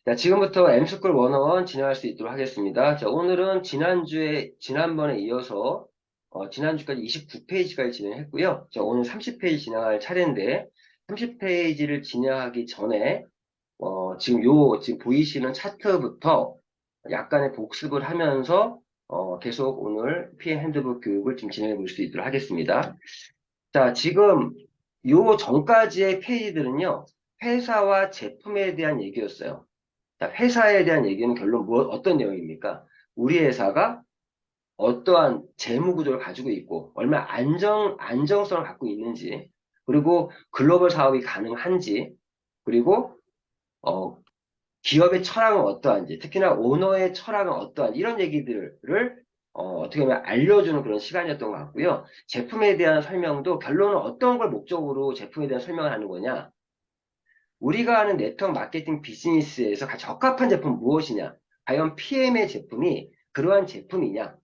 자, 지금부터 M스쿨 101 진행할 수 있도록 하겠습니다. 자, 오늘은 지난번에 이어서, 지난주까지 29페이지까지 진행했고요. 자, 오늘 30페이지 진행할 차례인데, 30페이지를 진행하기 전에, 지금 보이시는 차트부터 약간의 복습을 하면서, 계속 오늘 PM 핸드북 교육을 좀 진행해 볼 수 있도록 하겠습니다. 자, 지금 요 전까지의 페이지들은요, 회사와 제품에 대한 얘기였어요. 자, 회사에 대한 얘기는 결론 어떤 내용입니까? 우리 회사가 어떠한 재무 구조를 가지고 있고, 얼마나 안정성을 갖고 있는지, 그리고 글로벌 사업이 가능한지, 그리고, 어, 기업의 철학은 어떠한지, 특히나 오너의 철학은 어떠한지, 이런 얘기들을, 어떻게 보면 알려주는 그런 시간이었던 것 같고요. 제품에 대한 설명도 결론은 어떤 걸 목적으로 제품에 대한 설명을 하는 거냐? 우리가 하는 네트워크 마케팅 비즈니스에서 가장 적합한 제품은 무엇이냐? 과연 PM의 제품이 그러한 제품이냐?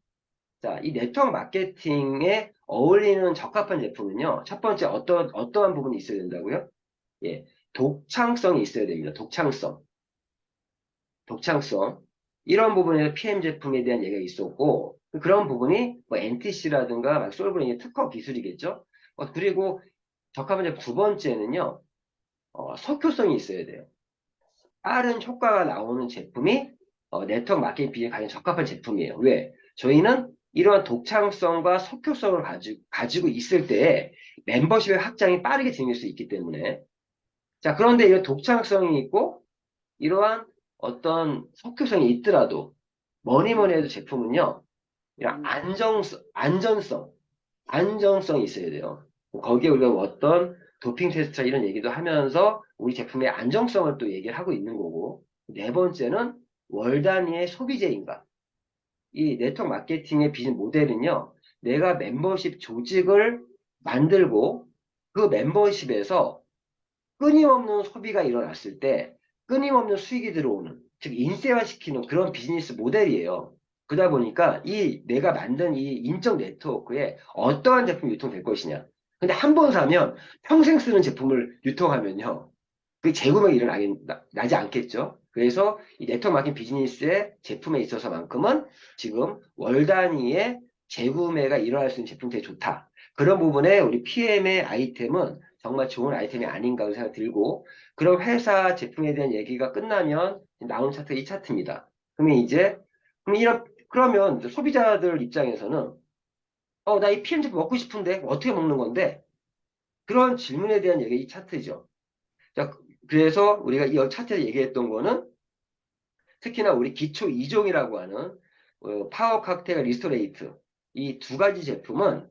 자, 이 네트워크 마케팅에 어울리는 적합한 제품은요. 첫 번째 어떠한 부분이 있어야 된다고요? 예, 독창성이 있어야 됩니다. 독창성. 독창성. 이런 부분에서 PM 제품에 대한 얘기가 있었고, 그런 부분이 뭐 NTC라든가 막 솔브레인의 특허 기술이겠죠? 그리고 적합한 제품 두 번째는요. 석효성이 있어야 돼요. 빠른 효과가 나오는 제품이 네트워크 마케팅 비즈니스에 가장 적합한 제품이에요. 왜? 저희는 이러한 독창성과 석효성을 가지고 있을 때 멤버십의 확장이 빠르게 진행될 수 있기 때문에. 자, 그런데 이런 독창성이 있고 이러한 어떤 석효성이 있더라도 뭐니 뭐니 해도 제품은요, 이런 안정성이 있어야 돼요. 거기에 우리가 어떤 도핑 테스트나 이런 얘기도 하면서 우리 제품의 안정성을 또 얘기를 하고 있는 거고, 네 번째는 월 단위의 소비재인가. 이 네트워크 마케팅의 비즈니스 모델은요, 내가 멤버십 조직을 만들고 그 멤버십에서 끊임없는 소비가 일어났을 때 끊임없는 수익이 들어오는, 즉 인쇄화시키는 그런 비즈니스 모델이에요. 그러다 보니까 이 내가 만든 이 인적 네트워크에 어떠한 제품이 유통될 것이냐. 근데 한 번 사면 평생 쓰는 제품을 유통하면요. 그 재구매가 나지 않겠죠. 그래서 이 네트워크 마케팅 비즈니스의 제품에 있어서만큼은 지금 월 단위의 재구매가 일어날 수 있는 제품이 되게 좋다. 그런 부분에 우리 PM의 아이템은 정말 좋은 아이템이 아닌가 하는 생각이 들고, 그럼 회사 제품에 대한 얘기가 끝나면 나오는 차트가 이 차트입니다. 그러면 소비자들 입장에서는 나 이 PM 제품 먹고 싶은데 어떻게 먹는 건데? 그런 질문에 대한 얘기가 이 차트죠. 자, 그래서 우리가 이 차트에서 얘기했던 거는 특히나 우리 기초 2종이라고 하는 파워 칵테일 리스토레이트, 이 두 가지 제품은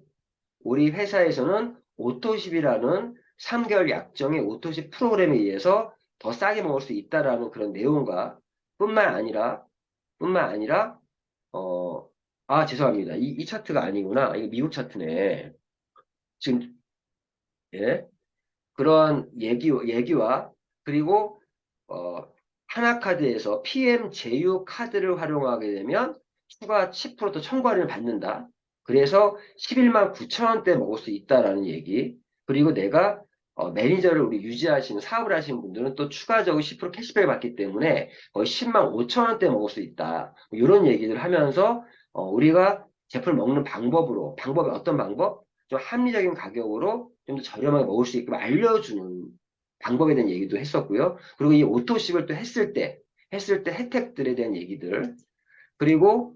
우리 회사에서는 오토십이라는 3개월 약정의 오토십 프로그램에 의해서 더 싸게 먹을 수 있다라는 그런 내용과 뿐만 아니라 죄송합니다. 이 차트가 아니구나. 이거 미국 차트네. 지금 예. 그러한 얘기와 그리고 어, 하나카드에서 PM 제휴 카드를 활용하게 되면 추가 10%더 청구 할인을 받는다. 그래서 11만 9천 원대 먹을 수 있다라는 얘기. 그리고 내가 매니저를 우리 유지하시는 사업을 하시는 분들은 또 추가적으로 10% 캐시백을 받기 때문에 거의 10만 5천 원대 먹을 수 있다. 이런 얘기를 하면서 우리가 제품을 먹는 방법이 어떤 방법? 좀 합리적인 가격으로 좀 더 저렴하게 먹을 수 있게끔 알려주는 방법에 대한 얘기도 했었고요. 그리고 이 오토십을 또 했을 때 혜택들에 대한 얘기들. 그리고,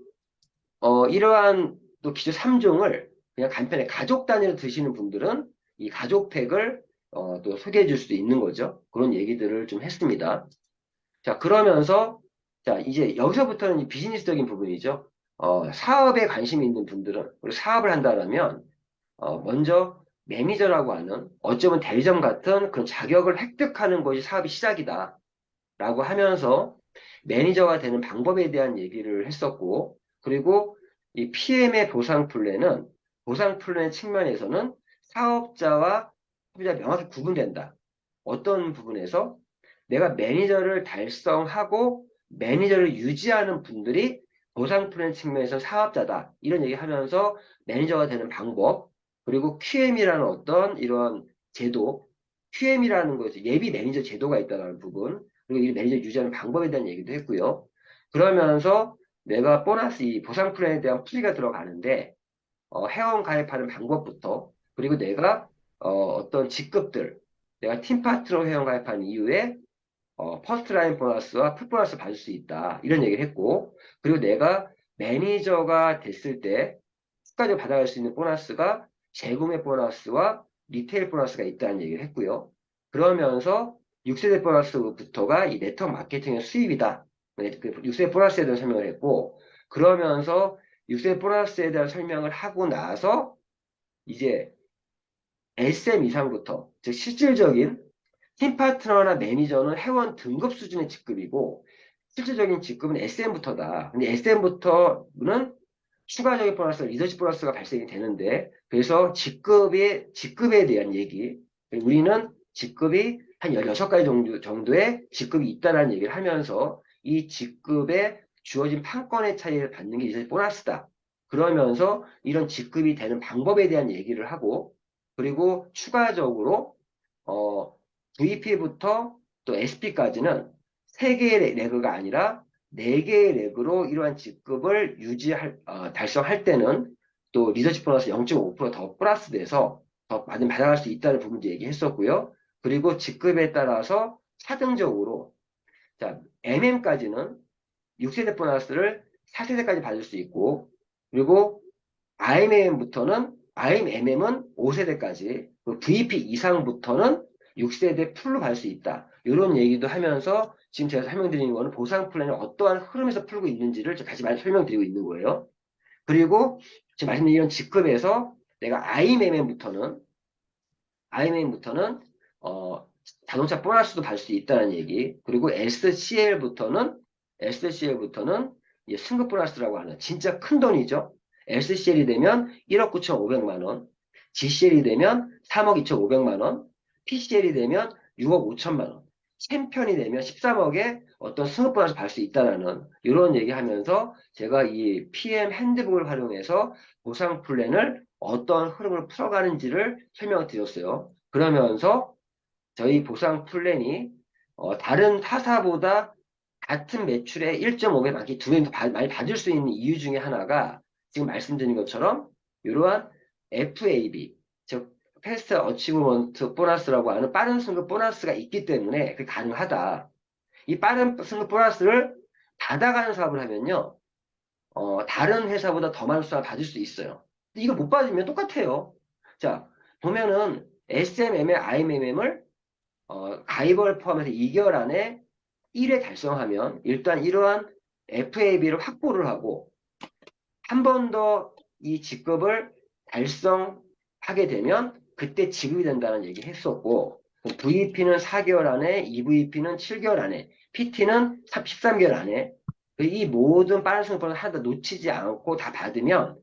이러한 또 기초 3종을 그냥 간편히 가족 단위로 드시는 분들은 이 가족팩을 또 소개해 줄 수도 있는 거죠. 그런 얘기들을 좀 했습니다. 자, 그러면서, 자, 이제 여기서부터는 이 비즈니스적인 부분이죠. 사업에 관심이 있는 분들은, 그리고 사업을 한다면, 먼저 매니저라고 하는 어쩌면 대리점 같은 그런 자격을 획득하는 것이 사업의 시작이다. 라고 하면서 매니저가 되는 방법에 대한 얘기를 했었고, 그리고 이 PM의 보상 플랜 측면에서는 사업자와 소비자 명확히 구분된다. 어떤 부분에서 내가 매니저를 달성하고 매니저를 유지하는 분들이 보상 플랜 측면에서 사업자다. 이런 얘기 하면서 매니저가 되는 방법, 그리고 QM이라는 어떤 이런 제도, QM이라는 것이 예비 매니저 제도가 있다는 부분, 그리고 이 매니저 유지하는 방법에 대한 얘기도 했고요. 그러면서 내가 보너스 이 보상 플랜에 대한 풀이가 들어가는데 회원 가입하는 방법부터 그리고 내가 어떤 직급들 내가 팀 파트너 회원 가입한 이후에 퍼스트 라인 보너스와 풀 보너스 받을 수 있다. 이런 얘기를 했고 그리고 내가 매니저가 됐을 때 추가적으로 받아갈 수 있는 보너스가 재구매 보너스와 리테일 보너스가 있다는 얘기를 했고요. 그러면서 6세대 보너스부터가 이 네트워크 마케팅의 수입이다. 그 6세대 보너스에 대한 설명을 했고 그러면서 6세대 보너스에 대한 설명을 하고 나서 이제 SM 이상부터 즉 실질적인 팀 파트너나 매니저는 회원 등급 수준의 직급이고 실질적인 직급은 SM부터다. 근데 SM부터는 추가적인 보너스, 리더십 보너스가 발생이 되는데 그래서 직급에 대한 얘기 우리는 직급이 한 16가지 정도의 직급이 있다는 얘기를 하면서 이 직급에 주어진 판권의 차이를 받는 게 이제 보너스다. 그러면서 이런 직급이 되는 방법에 대한 얘기를 하고 그리고 추가적으로 VP부터 또 SP까지는 3개의 레그가 아니라 4개의 레그로 이러한 직급을 달성할 때는 또 리더십 보너스 0.5%더 플러스 돼서 더 많이 받아갈 수 있다는 부분도 얘기했었고요. 그리고 직급에 따라서 차등적으로, 자, MM까지는 6세대 보너스를 4세대까지 받을 수 있고, 그리고 IMM은 5세대까지, VP 이상부터는 6세대 풀로 갈 수 있다. 이런 얘기도 하면서 지금 제가 설명드리는 거는 보상 플랜을 어떠한 흐름에서 풀고 있는지를 다시 설명드리고 있는 거예요. 그리고 지금 말씀드린 이런 직급에서 내가 IMM부터는 자동차 보너스도 받을 수 있다는 얘기. 그리고 SCL부터는 이제 승급 보너스라고 하는 진짜 큰 돈이죠. SCL이 되면 1억 9,500만 원, GCL이 되면 3억 2,500만 원, PCL이 되면 6억 5천만 원, 챔피언이 되면 13억에 어떤 승급 보너스 받을 수 있다는 이런 얘기하면서 제가 이 PM 핸드북을 활용해서 보상 플랜을 어떤 흐름을 풀어가는지를 설명을 드렸어요. 그러면서 저희 보상 플랜이 다른 타사보다 같은 매출의 1.5배 많게 두 배는 더 많이 받을 수 있는 이유 중에 하나가 지금 말씀드린 것처럼 이러한 FAB, 즉 패스트 어치브먼트 보너스라고 하는 빠른 승급 보너스가 있기 때문에 그게 가능하다. 이 빠른 승급 보너스를 받아가는 사업을 하면요. 다른 회사보다 더 많은 수당을 받을 수 있어요. 이거 못 받으면 똑같아요. 자, 보면은 SMM의 IMM을 가입을 포함해서 2개월 안에 1회 달성하면 일단 이러한 FAB를 확보를 하고 한 번 더 이 직급을 달성하게 되면 그때 지급이 된다는 얘기 했었고 VP는 4개월 안에, EVP는 7개월 안에, PT는 13개월 안에 이 모든 빠른 승부를 하나 놓치지 않고 다 받으면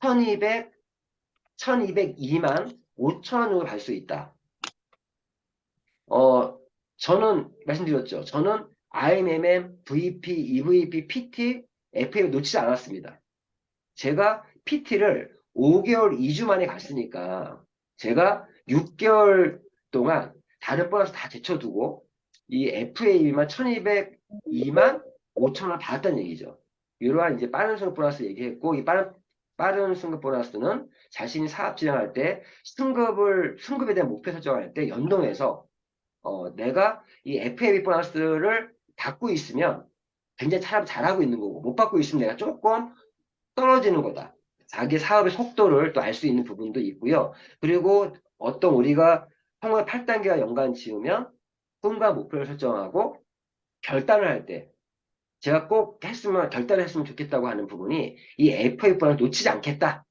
1202만 5천 원 정도 받을 수 있다. 저는 말씀드렸죠. 저는 IMM, VP, EVP, PT, FA를 놓치지 않았습니다. 제가 PT를 5개월 2주 만에 갔으니까 제가 6개월 동안 다른 보너스 다 제쳐두고 이 FA만 1202만 5천 원 받았다는 얘기죠. 이러한 이제 빠른 승급 보너스 얘기했고 이 빠른 승급 보너스는 자신이 사업 진행할 때 승급에 대한 목표 설정할 때 연동해서 내가 이 FAB 보너스를 받고 있으면 굉장히 잘하고 있는 거고 못 받고 있으면 내가 조금 떨어지는 거다. 자기 사업의 속도를 또 알 수 있는 부분도 있고요. 그리고 어떤 우리가 성공의 8단계와 연관 지으면 꿈과 목표를 설정하고 결단을 할 때 제가 꼭 결단을 했으면 좋겠다고 하는 부분이 이 FA보다는 놓치지 않겠다.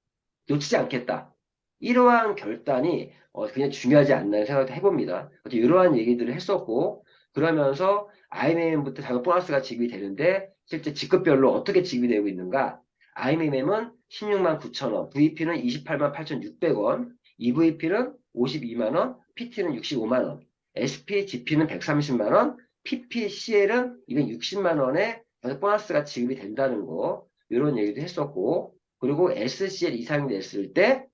이러한 결단이 굉장히 중요하지 않나 생각을 해봅니다. 이러한 얘기들을 했었고 그러면서 IMM부터 작은 보너스가 지급이 되는데 실제 직급별로 어떻게 지급이 되고 있는가? IMM은 16만 9천 원, VP는 28만 8,600원, EVP는 52만 원, PT는 65만 원, SP, GP는 130만 원, PPCL은 260만 원의 보너스가 지급이 된다는 거 이런 얘기도 했었고 그리고 SCL 이상이 냈을 때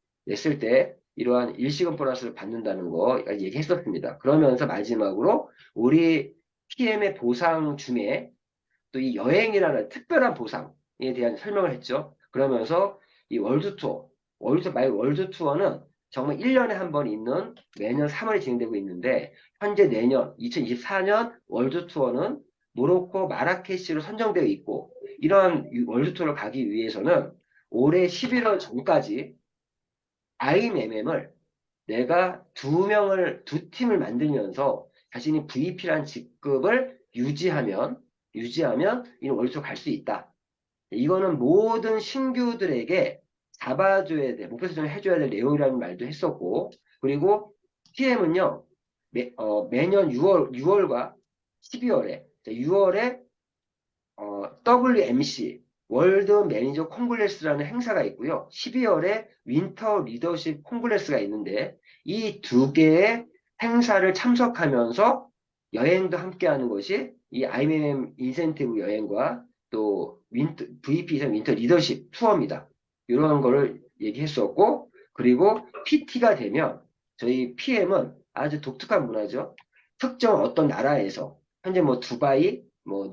이러한 일시금 보너스를 받는다는 거 얘기했었습니다. 그러면서 마지막으로 우리 PM의 보상 중에 또 이 여행이라는 특별한 보상에 대한 설명을 했죠. 그러면서 이 월드 투어, 월드 투어는 정말 1년에 한 번 있는 매년 3월에 진행되고 있는데 현재 내년 2024년 월드 투어는 모로코 마라케시로 선정되어 있고 이러한 월드 투어를 가기 위해서는 올해 11월 전까지 IMM을 내가 두 팀을 만들면서 자신이 VP란 직급을 유지하면 이 월드투어 갈 수 있다. 이거는 모든 신규들에게 잡아줘야 돼. 목표 설정을 해줘야 될 내용이라는 말도 했었고, 그리고 TM은요, 매년 6월과 12월에, 6월에 WMC, 월드 매니저 콩글레스라는 행사가 있고요. 12월에 윈터 리더십 콩글레스가 있는데 이 두 개의 행사를 참석하면서 여행도 함께 하는 것이 이 IMM 인센티브 여행과 또 VP 이상 윈터 리더십 투어입니다. 이런 거를 얘기했었고 그리고 PT가 되면 저희 PM은 아주 독특한 문화죠. 특정 어떤 나라에서 현재 뭐 두바이 뭐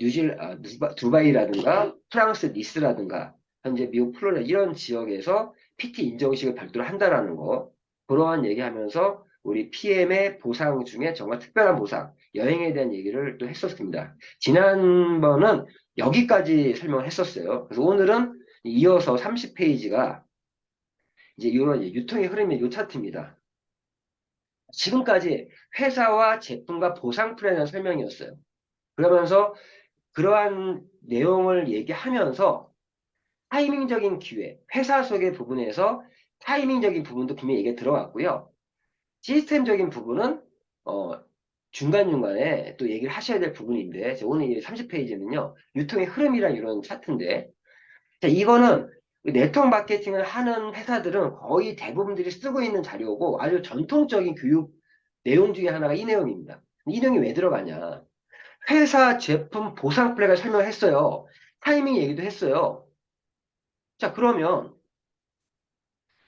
두바이라든가 프랑스 니스라든가 현재 미국 플로리다 이런 지역에서 PT 인정식을 별도로 한다라는 거 그러한 얘기하면서 우리 PM의 보상 중에 정말 특별한 보상 여행에 대한 얘기를 또 했었습니다. 지난번은 여기까지 설명을 했었어요. 그래서 오늘은 이어서 30페이지가 이제 이런 유통의 흐름의 요 차트입니다. 지금까지 회사와 제품과 보상 플랜에 대한 설명이었어요. 그러면서 그러한 내용을 얘기하면서 타이밍적인 기회, 회사 속의 부분에서 타이밍적인 부분도 분명히 얘기가 들어갔고요. 시스템적인 부분은 중간중간에 또 얘기를 하셔야 될 부분인데 오늘 30페이지는요. 유통의 흐름이란 이런 차트인데 자, 이거는 네트워크 마케팅을 하는 회사들은 거의 대부분들이 쓰고 있는 자료고 아주 전통적인 교육 내용 중에 하나가 이 내용입니다. 이 내용이 왜 들어가냐. 회사 제품 보상 플랜을 설명했어요. 타이밍 얘기도 했어요. 자, 그러면,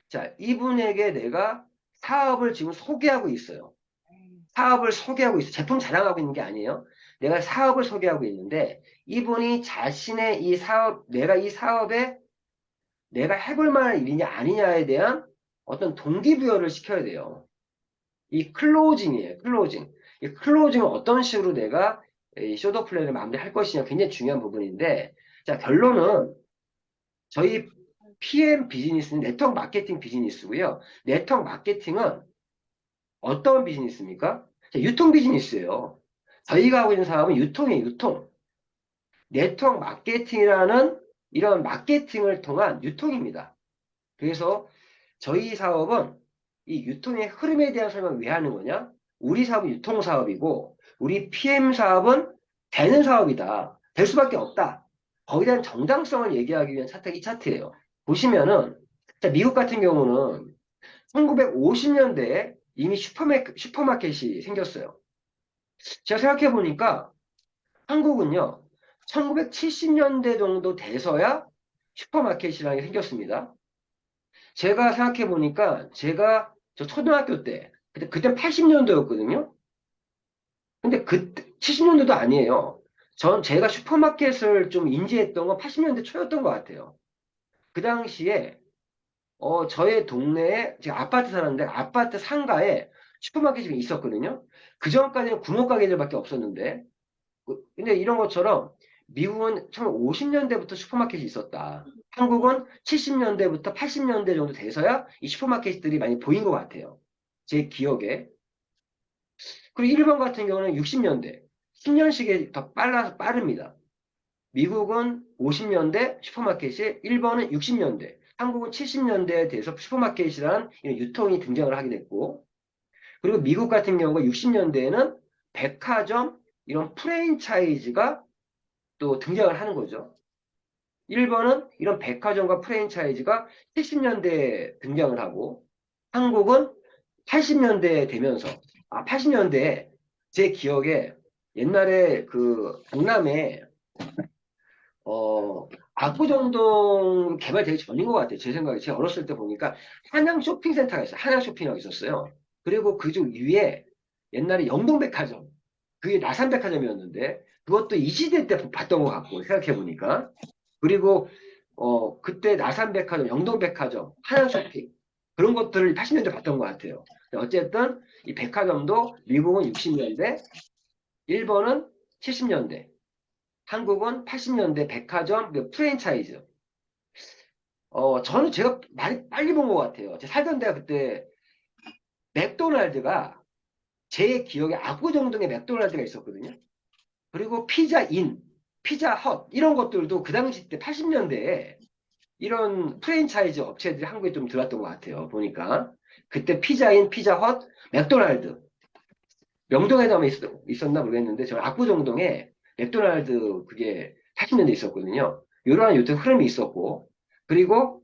자, 이분에게 내가 사업을 지금 소개하고 있어요. 사업을 소개하고 있어요. 제품 자랑하고 있는 게 아니에요. 내가 사업을 소개하고 있는데, 이분이 자신의 이 사업, 내가 이 사업에 내가 해볼 만한 일이냐 아니냐에 대한 어떤 동기부여를 시켜야 돼요. 이 클로징이에요. 클로징. 이 클로징은 어떤 식으로 내가 이 쇼더 플랜을 마무리할 것이냐 굉장히 중요한 부분인데, 자, 결론은 저희 PM 비즈니스는 네트워크 마케팅 비즈니스고요. 네트워크 마케팅은 어떤 비즈니스입니까? 자, 유통 비즈니스예요. 저희가 하고 있는 사업은 유통이에요, 유통. 네트워크 마케팅이라는 이런 마케팅을 통한 유통입니다. 그래서 저희 사업은 이 유통의 흐름에 대한 설명을 왜 하는 거냐? 우리 사업은 유통 사업이고, 우리 PM 사업은 되는 사업이다. 될 수밖에 없다. 거기에 대한 정당성을 얘기하기 위한 차트가 이 차트예요. 보시면은, 자, 미국 같은 경우는 1950년대에 이미 슈퍼마켓이 생겼어요. 제가 생각해 보니까 한국은요, 1970년대 정도 돼서야 슈퍼마켓이라는 게 생겼습니다. 제가 생각해 보니까 제가 저 초등학교 때, 그때 80년도였거든요. 근데 그때 70년도도 아니에요. 제가 슈퍼마켓을 좀 인지했던 건 80년대 초였던 것 같아요. 그 당시에 저의 동네에 제가 아파트 살았는데 아파트 상가에 슈퍼마켓이 있었거든요. 그 전까지는 구멍가게들밖에 없었는데 근데 이런 것처럼 미국은 1950년대부터 슈퍼마켓이 있었다. 한국은 70년대부터 80년대 정도 돼서야 이 슈퍼마켓들이 많이 보인 것 같아요. 제 기억에. 그리고 일본 같은 경우는 60년대, 10년씩이 더 빠릅니다. 미국은 50년대 슈퍼마켓이, 일본은 60년대, 한국은 70년대에 대해서 슈퍼마켓이라는 이런 유통이 등장을 하게 됐고, 그리고 미국 같은 경우가 60년대에는 백화점, 이런 프랜차이즈가 또 등장을 하는 거죠. 일본은 이런 백화점과 프랜차이즈가 70년대에 등장을 하고 한국은 80년대 되면서 80년대에 제 기억에 옛날에 그 강남에 압구정동 개발되기 전인 것 같아요. 제 생각에 제가 어렸을 때 보니까 한양 쇼핑센터가 있어요. 한양 쇼핑하고 있었어요. 그리고 그중 위에 옛날에 영동백화점 그게 나산백화점이었는데 그것도 이 시대 때 봤던 것 같고 생각해보니까. 그리고 그때 나산백화점, 영동백화점, 하나쇼핑 그런 것들을 80년대 봤던 것 같아요. 어쨌든 이 백화점도 미국은 60년대, 일본은 70년대, 한국은 80년대 백화점 그 프랜차이즈. 저는 제가 많이 빨리 본 것 같아요. 제가 살던 데가 그때 맥도날드가 제 기억에 압구정동에 맥도날드가 있었거든요. 그리고 피자인, 피자헛 이런 것들도 그 당시 때 80년대에 이런 프랜차이즈 업체들이 한국에 좀 들어왔던 것 같아요. 보니까 그때 피자인, 피자헛, 맥도날드 명동에도 아마 있었나 모르겠는데 저 압구정동에 맥도날드 그게 80년대에 있었거든요. 이러한 요즘 흐름이 있었고 그리고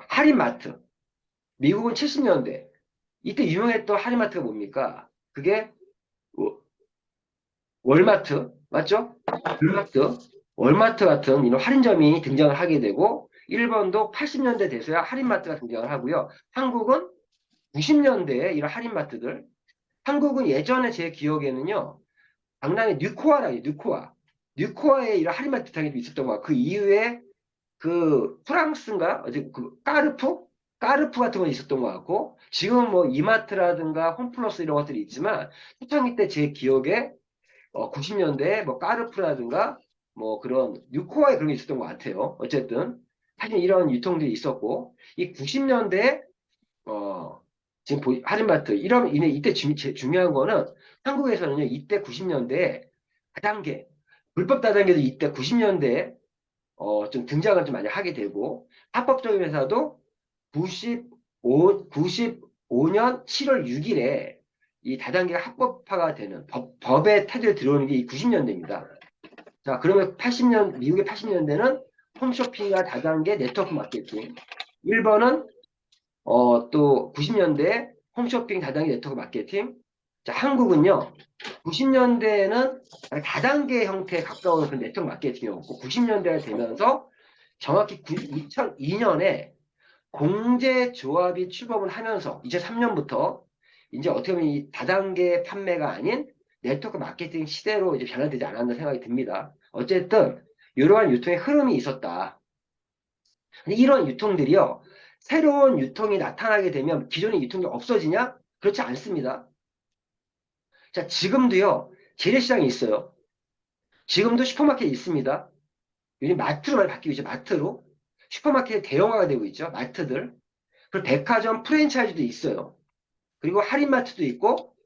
할인마트 미국은 70년대 이때 유명했던 할인마트가 뭡니까? 그게 월마트 맞죠? 월마트 월마트 같은 이런 할인점이 등장을 하게 되고 일본도 80년대 돼서야 할인마트가 등장을 하고요. 한국은 90년대에 이런 할인마트들 한국은 예전에 제 기억에는요. 강남에 뉴코아라요. 뉴코아. 뉴코아에 이런 할인마트 당이 있었던 거. 그 이후에 그 프랑스인가 어디 그 까르푸 까르푸 같은 건 있었던 것 같고 지금은 뭐 이마트라든가 홈플러스 이런 것들이 있지만 초창기 때 제 기억에 90년대에 뭐 까르푸라든가 뭐 그런 뉴코아에 그런 게 있었던 것 같아요. 어쨌든 사실 이런 유통들이 있었고 이 90년대에 지금 할인마트 이런 이때 제일 중요한 거는 한국에서는요 이때 90년대에 다단계 불법 다단계도 이때 90년대에 좀 등장을 좀 많이 하게 되고 합법적인 회사도 95년 7월 6일에 이 다단계가 합법화가 되는 법의 테두리에 들어오는 게 이 90년대입니다. 자, 그러면 미국의 80년대는 홈쇼핑과 다단계 네트워크 마케팅. 1번은 또 90년대 홈쇼핑 다단계 네트워크 마케팅. 자, 한국은요. 90년대에는 다단계 형태에 가까운 그런 네트워크 마케팅이었고 90년대가 되면서 정확히 2002년에 공제조합이 출범을 하면서 2003년부터 이제 어떻게 보면 이 다단계 판매가 아닌 네트워크 마케팅 시대로 이제 변화되지 않았나 생각이 듭니다. 어쨌든 이러한 유통의 흐름이 있었다. 근데 이런 유통들이요. 새로운 유통이 나타나게 되면 기존의 유통이 없어지냐? 그렇지 않습니다. 자, 지금도요. 재래시장이 있어요. 지금도 슈퍼마켓이 있습니다. 요즘 마트로 많이 바뀌고 있죠. 마트로. 슈퍼마켓이 대형화가 되고 있죠. 마트들. 그리고 백화점 프랜차이즈도 있어요. 그리고 할인마트도 있고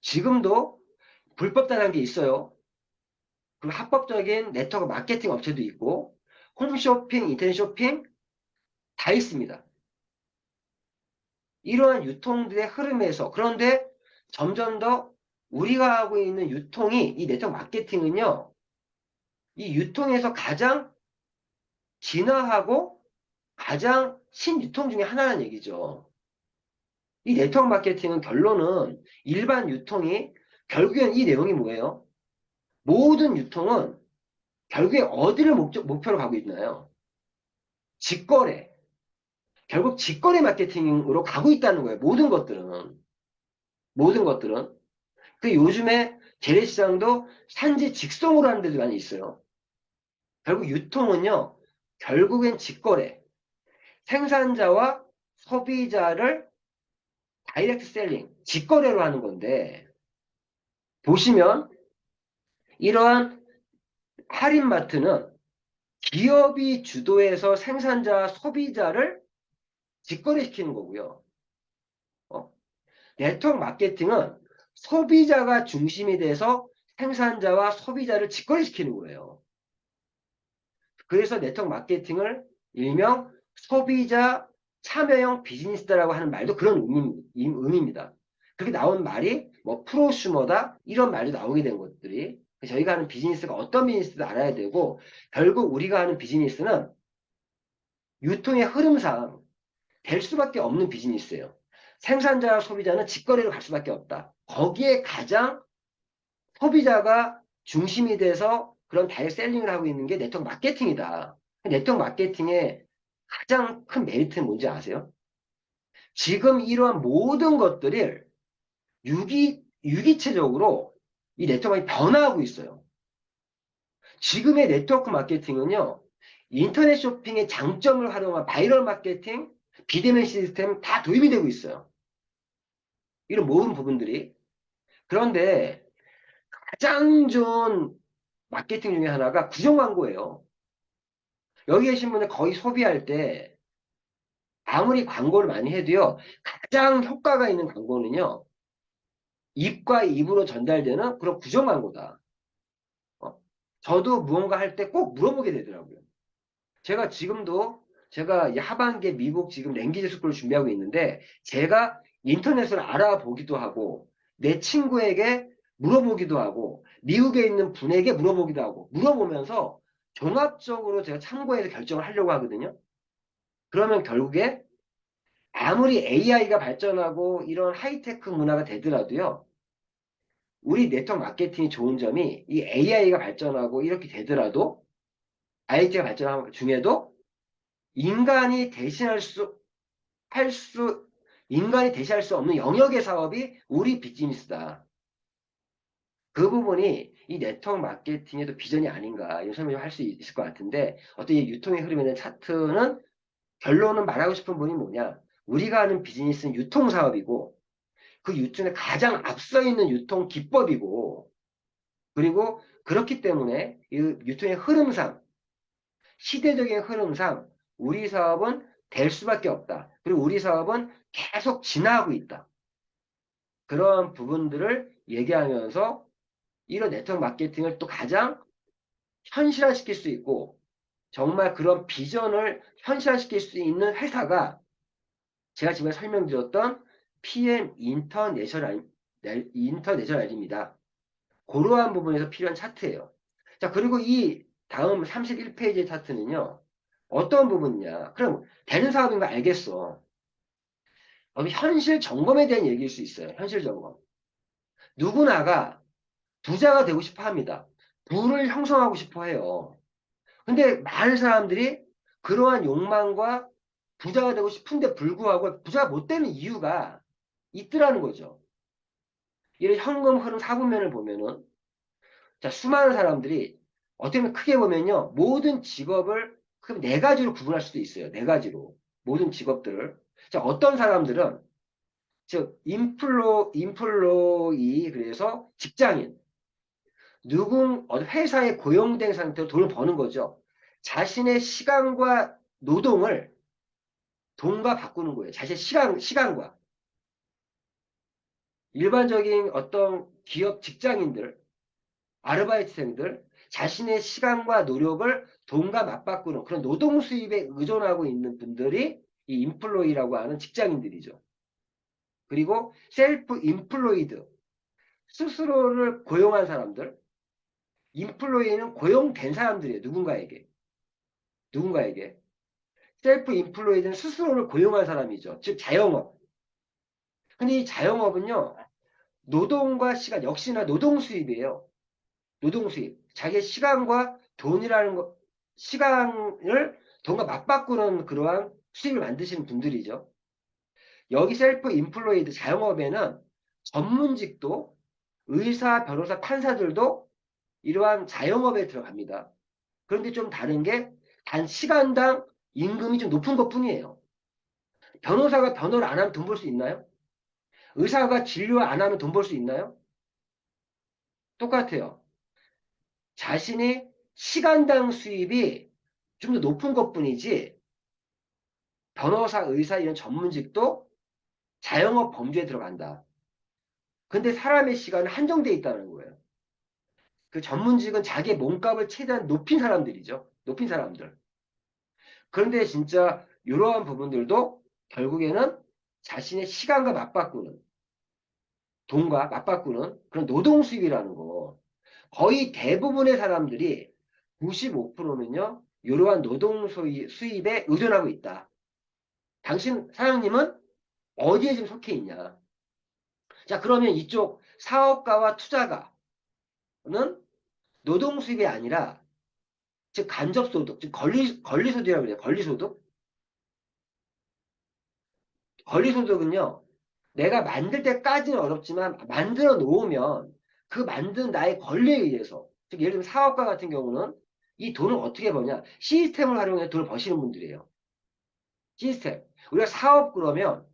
지금도 불법 다단게 있어요. 그리고 합법적인 네트워크 마케팅 업체도 있고 홈쇼핑, 인터넷 쇼핑 다 있습니다. 이러한 유통들의 흐름에서 그런데 점점 더 우리가 하고 있는 유통이 이 네트워크 마케팅은요. 이 유통에서 가장 진화하고 가장 신유통 중에 하나라는 얘기죠. 이 네트워크 마케팅은 결론은 일반 유통이 결국엔 이 내용이 뭐예요? 모든 유통은 결국에 어디를 목표로 가고 있나요? 직거래. 결국 직거래 마케팅으로 가고 있다는 거예요. 모든 것들은. 모든 것들은. 그 요즘에 재래시장도 산지 직송으로 하는 데도 많이 있어요. 결국 유통은요. 결국엔 직거래. 생산자와 소비자를 다이렉트 셀링, 직거래로 하는 건데 보시면 이러한 할인마트는 기업이 주도해서 생산자와 소비자를 직거래시키는 거고요. 어? 네트워크 마케팅은 소비자가 중심이 돼서 생산자와 소비자를 직거래시키는 거예요. 그래서 네트워크 마케팅을 일명 소비자 참여형 비즈니스다라고 하는 말도 그런 의미입니다. 그렇게 나온 말이 뭐 프로슈머다 이런 말도 나오게 된 것들이 저희가 하는 비즈니스가 어떤 비즈니스도 알아야 되고 결국 우리가 하는 비즈니스는 유통의 흐름상 될 수밖에 없는 비즈니스예요. 생산자와 소비자는 직거래로 갈 수밖에 없다. 거기에 가장 소비자가 중심이 돼서 그런 다이렉트 셀링을 하고 있는 게 네트워크 마케팅이다. 네트워크 마케팅의 가장 큰 메리트는 뭔지 아세요? 지금 이러한 모든 것들을 유기체적으로 이 네트워크가 변화하고 있어요. 지금의 네트워크 마케팅은요, 인터넷 쇼핑의 장점을 활용한 바이럴 마케팅, 비대면 시스템 다 도입이 되고 있어요. 이런 모든 부분들이. 그런데 가장 좋은 마케팅 중에 하나가 구정 광고예요. 여기 계신 분들 거의 소비할 때 아무리 광고를 많이 해도요, 가장 효과가 있는 광고는요, 입과 입으로 전달되는 그런 구정 광고다. 어? 저도 무언가 할 때 꼭 물어보게 되더라고요. 제가 지금도 제가 이 하반기에 미국 지금 랭귀지 스쿨을 준비하고 있는데 제가 인터넷을 알아보기도 하고 내 친구에게 물어보기도 하고 미국에 있는 분에게 물어보기도 하고 물어보면서 종합적으로 제가 참고해서 결정을 하려고 하거든요. 그러면 결국에 아무리 AI가 발전하고 이런 하이테크 문화가 되더라도요. 우리 네트워크 마케팅이 좋은 점이 이 AI가 발전하고 이렇게 되더라도 IT가 발전하는 중에도 인간이 대신할 수, 할 수, 인간이 대신할 수 없는 영역의 사업이 우리 비즈니스다. 그 부분이 이 네트워크 마케팅에도 비전이 아닌가, 이런 설명을 할 수 있을 것 같은데, 어떤 이 유통의 흐름에 대한 차트는 결론은 말하고 싶은 부분이 뭐냐? 우리가 하는 비즈니스는 유통 사업이고, 그 유통에 가장 앞서 있는 유통 기법이고, 그리고 그렇기 때문에 이 유통의 흐름상, 시대적인 흐름상 우리 사업은 될 수밖에 없다. 그리고 우리 사업은 계속 진화하고 있다. 그런 부분들을 얘기하면서 이런 네트워크 마케팅을 또 가장 현실화시킬 수 있고 정말 그런 비전을 현실화시킬 수 있는 회사가 제가 지금 설명드렸던 PM 인터내셔널입니다. 그러한 부분에서 필요한 차트예요. 자, 그리고 이 다음 31페이지의 차트는요. 어떤 부분이냐. 그럼 되는 사업인 거 알겠어. 그럼 현실 점검에 대한 얘기일 수 있어요. 현실 점검. 누구나가 부자가 되고 싶어 합니다. 부를 형성하고 싶어 해요. 근데 많은 사람들이 그러한 욕망과 부자가 되고 싶은데 불구하고 부자가 못 되는 이유가 있더라는 거죠. 이런 현금 흐름 사분면을 보면은 자, 수많은 사람들이 어떻게 보면 크게 보면요. 모든 직업을 크게 네 가지로 구분할 수도 있어요. 네 가지로. 모든 직업들을. 자, 어떤 사람들은 즉 인플로이 그래서 직장인 회사에 고용된 상태로 돈을 버는 거죠. 자신의 시간과 노동을 돈과 바꾸는 거예요. 자신의 시간과 일반적인 어떤 기업 직장인들 아르바이트생들 자신의 시간과 노력을 돈과 맞바꾸는 그런 노동 수입에 의존하고 있는 분들이 이 인플로이라고 하는 직장인들이죠. 그리고 셀프 인플로이드 스스로를 고용한 사람들 인플로이는 고용된 사람들이에요. 누군가에게 셀프 인플로이드는 스스로를 고용한 사람이죠. 즉 자영업. 근데 이 자영업은요. 노동과 시간 역시나 노동 수입이에요. 노동 수입. 자기의 시간과 돈이라는 거, 시간을 돈과 맞바꾸는 그러한 수입을 만드시는 분들이죠. 여기 셀프 인플로이드 자영업에는 전문직도 의사, 변호사, 판사들도 이러한 자영업에 들어갑니다. 그런데 좀 다른 게 단 시간당 임금이 좀 높은 것뿐이에요. 변호사가 변호를 안 하면 돈 벌 수 있나요? 의사가 진료 안 하면 돈 벌 수 있나요? 똑같아요. 자신이 시간당 수입이 좀 더 높은 것뿐이지 변호사, 의사 이런 전문직도 자영업 범주에 들어간다. 근데 사람의 시간은 한정돼 있다는 거예요. 그 전문직은 자기의 몸값을 최대한 높인 사람들이죠. 높인 사람들. 그런데 진짜 이러한 부분들도 결국에는 자신의 시간과 맞바꾸는 돈과 맞바꾸는 그런 노동 수입이라는 거. 거의 대부분의 사람들이 95%는요. 이러한 노동 수입에 의존하고 있다. 당신 사장님은 어디에 지금 속해 있냐? 자, 그러면 이쪽 사업가와 투자가는 노동 수입이 아니라 즉 간접소득, 즉 권리소득이라고 그래요. 권리소득. 권리소득은요. 내가 만들 때까지는 어렵지만 만들어 놓으면 그 만든 나의 권리에 의해서, 즉 예를 들면 사업가 같은 경우는 이 돈을 어떻게 버냐? 시스템을 활용해 돈을 버시는 분들이에요. 시스템. 우리가 사업 그러면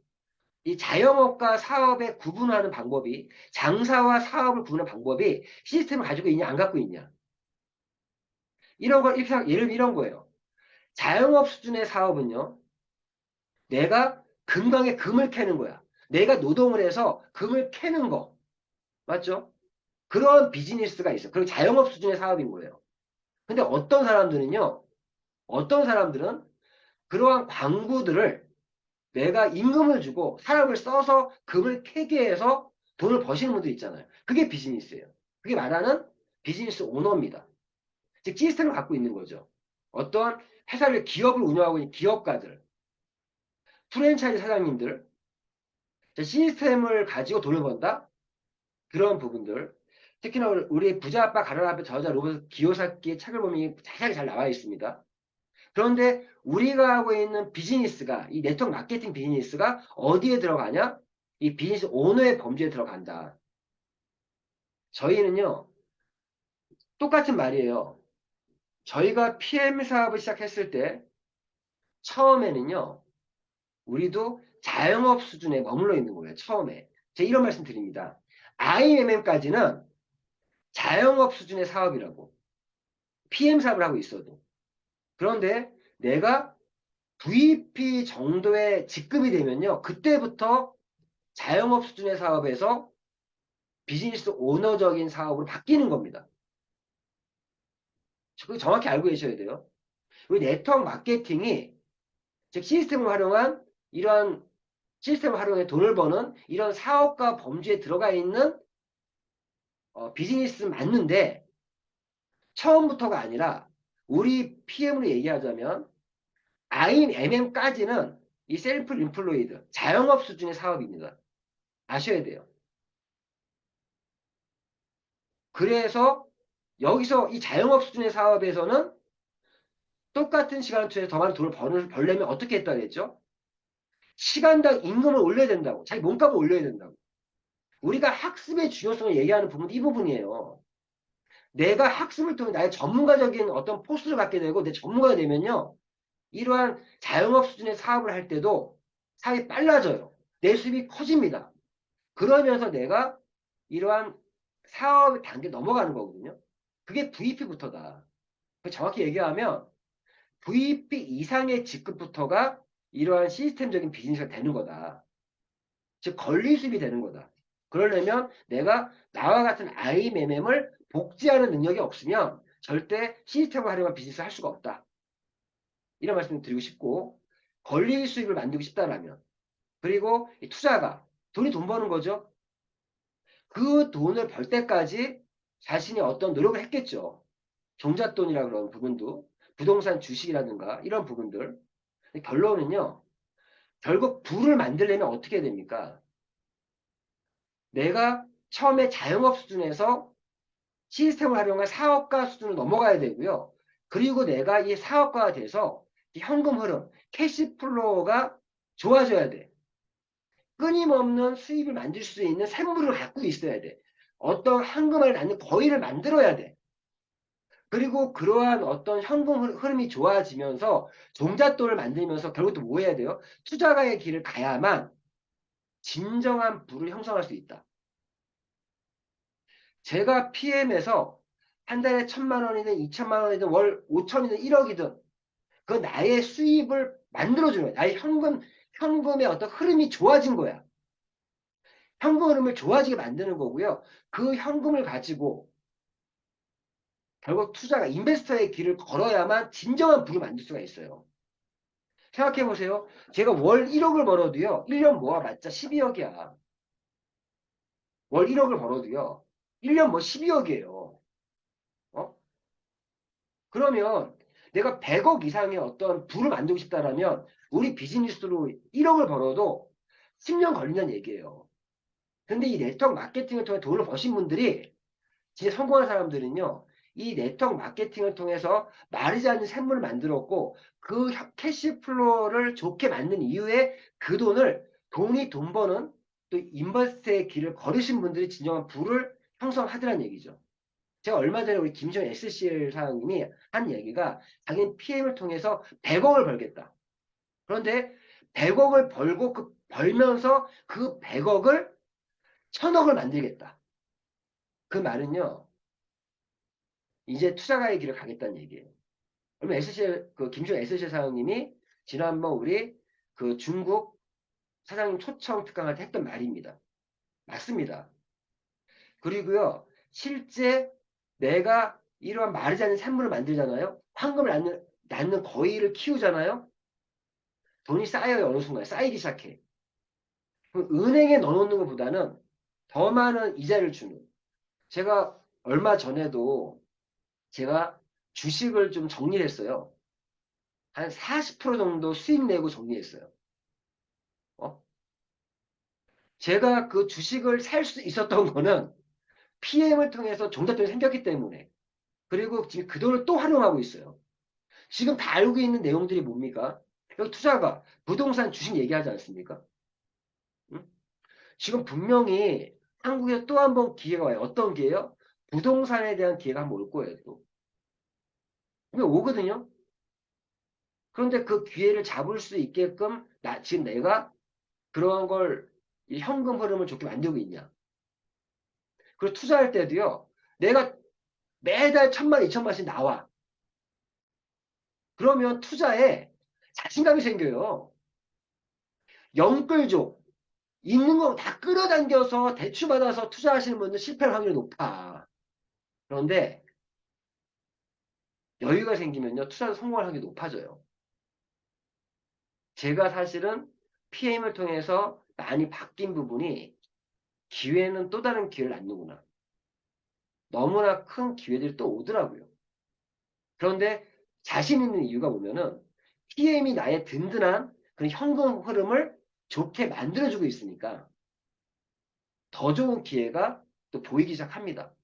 이 자영업과 사업의 구분하는 방법이, 장사와 사업을 구분하는 방법이 시스템을 가지고 있냐 안 갖고 있냐. 이런 걸 예를 들면 이런 거예요. 자영업 수준의 사업은요. 내가 금강에 금을 캐는 거야. 내가 노동을 해서 금을 캐는 거. 맞죠? 그런 비즈니스가 있어. 그리고 자영업 수준의 사업인 거예요. 근데 어떤 사람들은 그러한 광구들을 내가 임금을 주고 사람을 써서 금을 캐게 해서 돈을 버시는 분들 있잖아요. 그게 비즈니스예요. 그게 말하는 비즈니스 오너입니다. 즉 시스템을 갖고 있는 거죠. 어떤 회사를 기업을 운영하고 있는 기업가들, 프랜차이즈 사장님들, 시스템을 가지고 돈을 번다? 그런 부분들. 특히나 우리 부자 아빠 가론 앞에 저자 로버트 기요사키의 책을 보면 자세하게 잘 나와 있습니다. 그런데 우리가 하고 있는 비즈니스가, 이 네트워크 마케팅 비즈니스가 어디에 들어가냐? 이 비즈니스 오너의 범주에 들어간다. 저희는요, 똑같은 말이에요. 저희가 PM 사업을 시작했을 때, 처음에는요, 우리도 자영업 수준에 머물러 있는 거예요, 처음에. 제가 이런 말씀 드립니다. IMM까지는 자영업 수준의 사업이라고. PM 사업을 하고 있어도. 그런데 내가 VP 정도의 직급이 되면요, 그때부터 자영업 수준의 사업에서 비즈니스 오너적인 사업으로 바뀌는 겁니다. 그거 정확히 알고 계셔야 돼요. 우리 네트워크 마케팅이, 즉 시스템을 활용한, 이러한 시스템을 활용해 돈을 버는 이런 사업과 범주에 들어가 있는 비즈니스 맞는데, 처음부터가 아니라 우리 PM으로 얘기하자면 IMM까지는 이 셀프 인플로이드 자영업 수준의 사업입니다. 아셔야 돼요. 그래서 여기서 이 자영업 수준의 사업에서는 똑같은 시간을 투자해서 더 많은 돈을 벌려면 어떻게 했다 그랬죠? 시간당 임금을 올려야 된다고. 자기 몸값을 올려야 된다고. 우리가 학습의 중요성을 얘기하는 부분도 이 부분이에요. 내가 학습을 통해 나의 전문가적인 어떤 포스를 갖게 되고 내 전문가가 되면요. 이러한 자영업 수준의 사업을 할 때도 사업이 빨라져요. 내 수입이 커집니다. 그러면서 내가 이러한 사업 단계 넘어가는 거거든요. 그게 VP부터다. 정확히 얘기하면 VP 이상의 직급부터가 이러한 시스템적인 비즈니스가 되는 거다. 즉 권리 수입이 되는 거다. 그러려면 내가 나와 같은 IMM을 복제하는 능력이 없으면 절대 시스템을 활용한 비즈니스를 할 수가 없다. 이런 말씀을 드리고 싶고, 권리 수입을 만들고 싶다라면, 그리고 이 투자가 돈이 돈 버는 거죠. 그 돈을 벌 때까지 자신이 어떤 노력을 했겠죠. 종잣돈이라 그러는 부분도, 부동산 주식이라든가 이런 부분들. 결론은요. 결국 부를 만들려면 어떻게 됩니까? 내가 처음에 자영업 수준에서 시스템을 활용한 사업가 수준으로 넘어가야 되고요. 그리고 내가 이 사업가가 돼서 이 현금 흐름, 캐시플로우가 좋아져야 돼. 끊임없는 수입을 만들 수 있는 샘물을 갖고 있어야 돼. 어떤 현금을 낳는 거위를 만들어야 돼. 그리고 그러한 어떤 현금 흐름이 좋아지면서 종잣돈을 만들면서 결국 또 뭐 해야 돼요? 투자가의 길을 가야만 진정한 부를 형성할 수 있다. 제가 PM에서 한 달에 1,000만 원이든 2,000만 원이든 월 5천이든 1억이든 그 나의 수입을 만들어주는 거야. 나의 현금의 어떤 흐름이 좋아진 거야. 현금 흐름을 좋아지게 만드는 거고요. 그 현금을 가지고 결국 투자가 인베스터의 길을 걸어야만 진정한 부를 만들 수가 있어요. 생각해 보세요. 제가 월 1억을 벌어도요. 1년 모아봤자 12억이야. 월 1억을 벌어도요. 1년 뭐 12억이에요. 어? 그러면 내가 100억 이상의 어떤 부를 만들고 싶다라면 우리 비즈니스로 1억을 벌어도 10년 걸린다는 얘기예요. 근데 이 네트워크 마케팅을 통해 돈을 버신 분들이 진짜 성공한 사람들은요. 이 네트워크 마케팅을 통해서 마르지 않는 샘물을 만들었고 그 캐시플로우를 좋게 만든 이후에 그 돈을 돈이 돈 버는 또 인버스트의 길을 걸으신 분들이 진정한 부를 형성하더란 얘기죠. 제가 얼마 전에 우리 김지현 SCL 사장님이 한 얘기가 자기는 PM을 통해서 100억을 벌겠다. 그런데 100억을 벌고 벌면서 그 100억을 1000억을 만들겠다. 그 말은요. 이제 투자가의 길을 가겠다는 얘기예요. 그러면 SCL 그 김지현 SCL 사장님이 지난번 우리 그 중국 사장님 초청 특강할 때 했던 말입니다. 맞습니다. 그리고요. 실제 내가 이러한 마르지 않는 산물을 만들잖아요. 황금을 낳는 거위를 키우잖아요. 돈이 쌓여요. 어느 순간 쌓이기 시작해. 그럼 은행에 넣어놓는 것보다는 더 많은 이자를 주는. 제가 얼마 전에도 제가 주식을 좀 정리를 했어요. 한 40% 정도 수익 내고 정리했어요. 어? 제가 그 주식을 살 수 있었던 거는 PM을 통해서 종잣돈이 생겼기 때문에. 그리고 지금 그 돈을 또 활용하고 있어요. 지금 다 알고 있는 내용들이 뭡니까? 여기 투자가 부동산 주식 얘기하지 않습니까? 응? 지금 분명히 한국에 또 한 번 기회가 와요. 어떤 기회요? 부동산에 대한 기회가 한번 올 거예요. 또. 그게 오거든요. 그런데 그 기회를 잡을 수 있게끔 지금 내가 그러한 걸 현금 흐름을 좋게 만들고 있냐. 그리고 투자할 때도요. 내가 매달 1000만, 2000만씩 나와. 그러면 투자에 자신감이 생겨요. 영끌족. 있는 거 다 끌어당겨서 대출받아서 투자하시는 분들 실패할 확률이 높아. 그런데 여유가 생기면요. 투자도 성공할 확률이 높아져요. 제가 사실은 PM을 통해서 많이 바뀐 부분이 기회는 또 다른 기회를 낳는구나. 너무나 큰 기회들이 또 오더라고요. 그런데 자신 있는 이유가 뭐냐면 PM이 나의 든든한 그런 현금 흐름을 좋게 만들어주고 있으니까 더 좋은 기회가 또 보이기 시작합니다.